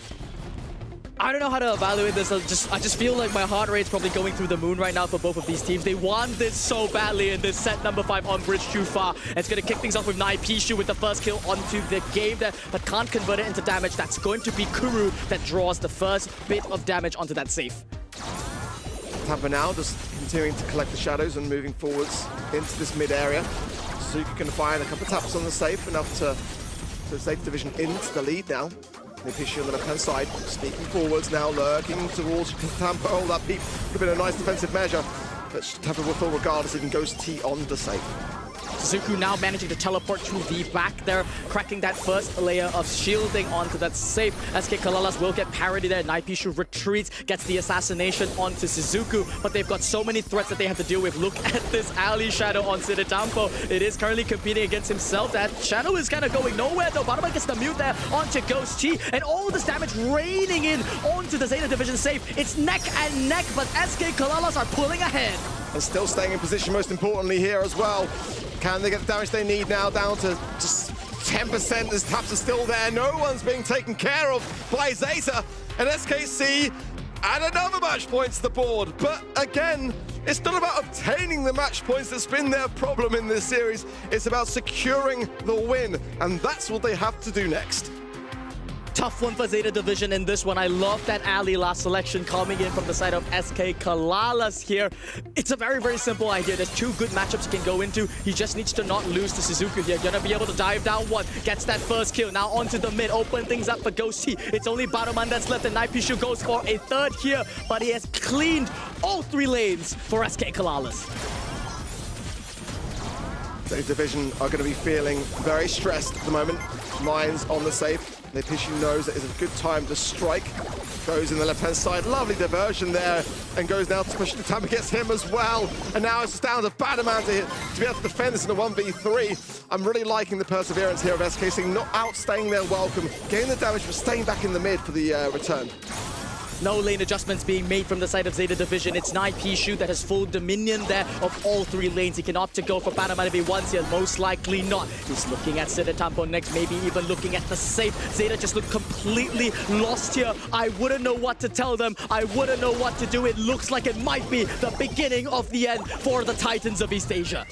I don't know how to evaluate this. I just feel like my heart rate's probably going through the moon right now for both of these teams. They want this so badly in this set number 5 on Bridge too far. And it's going to kick things off with Naipishu with the first kill onto the game there, but can't convert it into damage. That's going to be Kuru that draws the first bit of damage onto that safe. Tampa now just continuing to collect the shadows and moving forwards into this mid area. Suzuki can find a couple of taps on the safe, enough to ZETA Division into the lead now. Naipishu on the left-hand side, sneaking forwards now, lurking towards Tampa. Oh, that peep could have been a nice defensive measure, but Tampa will fall regardless, even goes T on the safe. Suzuku now managing to teleport to the back there, cracking that first layer of shielding onto that safe. SKCALALAS will get parity there. Naipishu retreats, gets the assassination onto Suzuku, but they've got so many threats that they have to deal with. Look at this alley shadow on ZETA. It is currently competing against himself. That shadow is kind of going nowhere though. Bottom gets the mute there onto Ghost T, and all this damage raining in onto the ZETA Division safe. It's neck and neck, but SKCALALAS are pulling ahead. And still staying in position, most importantly here as well. Can they get the damage they need now, down to just 10%? As taps are still there. No one's being taken care of by ZETA. And SKC add another match point to the board. But again, it's not about obtaining the match points that's been their problem in this series. It's about securing the win. And that's what they have to do next. Tough one for ZETA Division in this one. I love that alley last selection coming in from the side of SKCALALAS here. It's a very, very simple idea. There's 2 good matchups he can go into. He just needs to not lose to Suzuki here. Gonna be able to dive down one. Gets that first kill. Now onto the mid. Open things up for Ghost T. It's only Baruman that's left, and Naipishu goes for a 3rd here. But he has cleaned all 3 lanes for SKCALALAS. ZETA Division are going to be feeling very stressed at the moment. Mines on the safe. Naipishu knows that it's a good time to strike. Goes in the left-hand side. Lovely diversion there. And goes now to push the Tampa, gets him as well. And now it's just down to Badaman to be able to defend this in a 1v3. I'm really liking the perseverance here of SKC. Not outstaying their welcome. Getting the damage, but staying back in the mid for the return. No lane adjustments being made from the side of ZETA Division. It's Pishu that has full dominion there of all three lanes. He can opt to go for Panama to be once here. Most likely not. He's looking at Sida Tampo next, maybe even looking at the safe. ZETA just looked completely lost here. I wouldn't know what to tell them. I wouldn't know what to do. It looks like it might be the beginning of the end for the Titans of East Asia.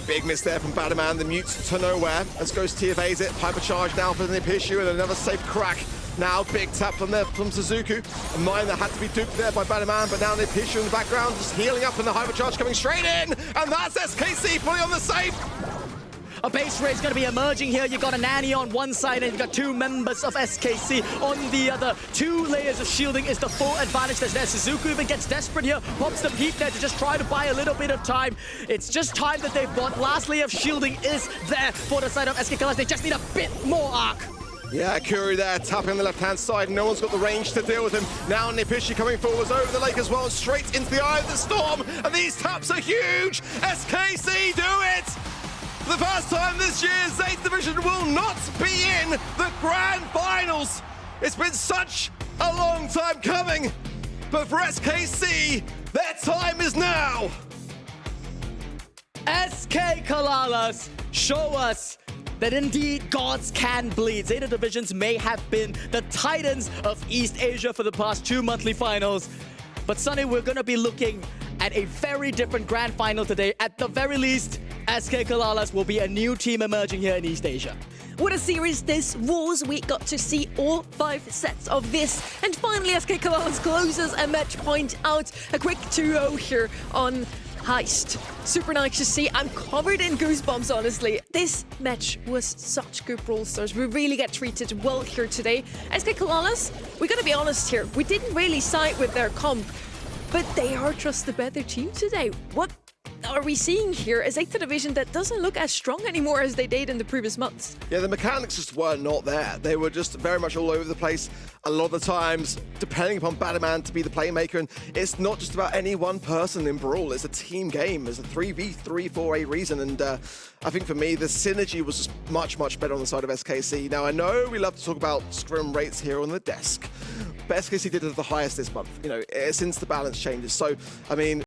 Big miss there from Badaman, the mute to nowhere. As Ghost TFAs it, hypercharge now for the Pishu and another safe crack. Now big tap from there from Suzuku. A mine that had to be duped there by Badaman, but now Pishu in the background just healing up and the hypercharge coming straight in. And that's SKC fully on the safe. A base raid is going to be emerging here. You got a Nanny on one side and you got two members of SKC on the other. 2 layers of shielding is the full advantage that's there. Suzuku even gets desperate here, pops the peak there to just try to buy a little bit of time. It's just time that they've bought. Last layer of shielding is there for the side of SKCALALAS. They just need a bit more arc. Yeah, Kuri there, tapping the left-hand side. No one's got the range to deal with him. Now Nipishi coming forwards over the lake as well, straight into the eye of the storm. And these taps are huge. SKC do it! For the first time this year, ZETA Division will not be in the grand finals. It's been such a long time coming. But for SKC, their time is now. SKCALALAS show us that indeed gods can bleed. ZETA Divisions may have been the Titans of East Asia for the past 2 monthly finals. But Sonny, we're going to be looking at a very different grand final today. At the very least, SKCALALAS will be a new team emerging here in East Asia. What a series this was. We got to see all 5 sets of this. And finally, SKCALALAS closes a match point out. A quick 2-0 here on Heist. Super nice to see. I'm covered in goosebumps, honestly. This match was such good Brawl Stars. We really get treated well here today. SKCALALAS, we gotta be honest here. We didn't really side with their comp, but they are just the better team today. What are we seeing here? A ZETA Division that doesn't look as strong anymore as they did in the previous months. Yeah, the mechanics just were not there. They were just very much all over the place. A lot of the times, depending upon Badaman to be the playmaker, and it's not just about any one person in Brawl. It's a team game. It's a 3v3 for a reason, and I think for me, the synergy was just much, much better on the side of SKC. Now, I know we love to talk about scrim rates here on the desk, but SKC did it the highest this month, you know, since the balance changes. So, I mean,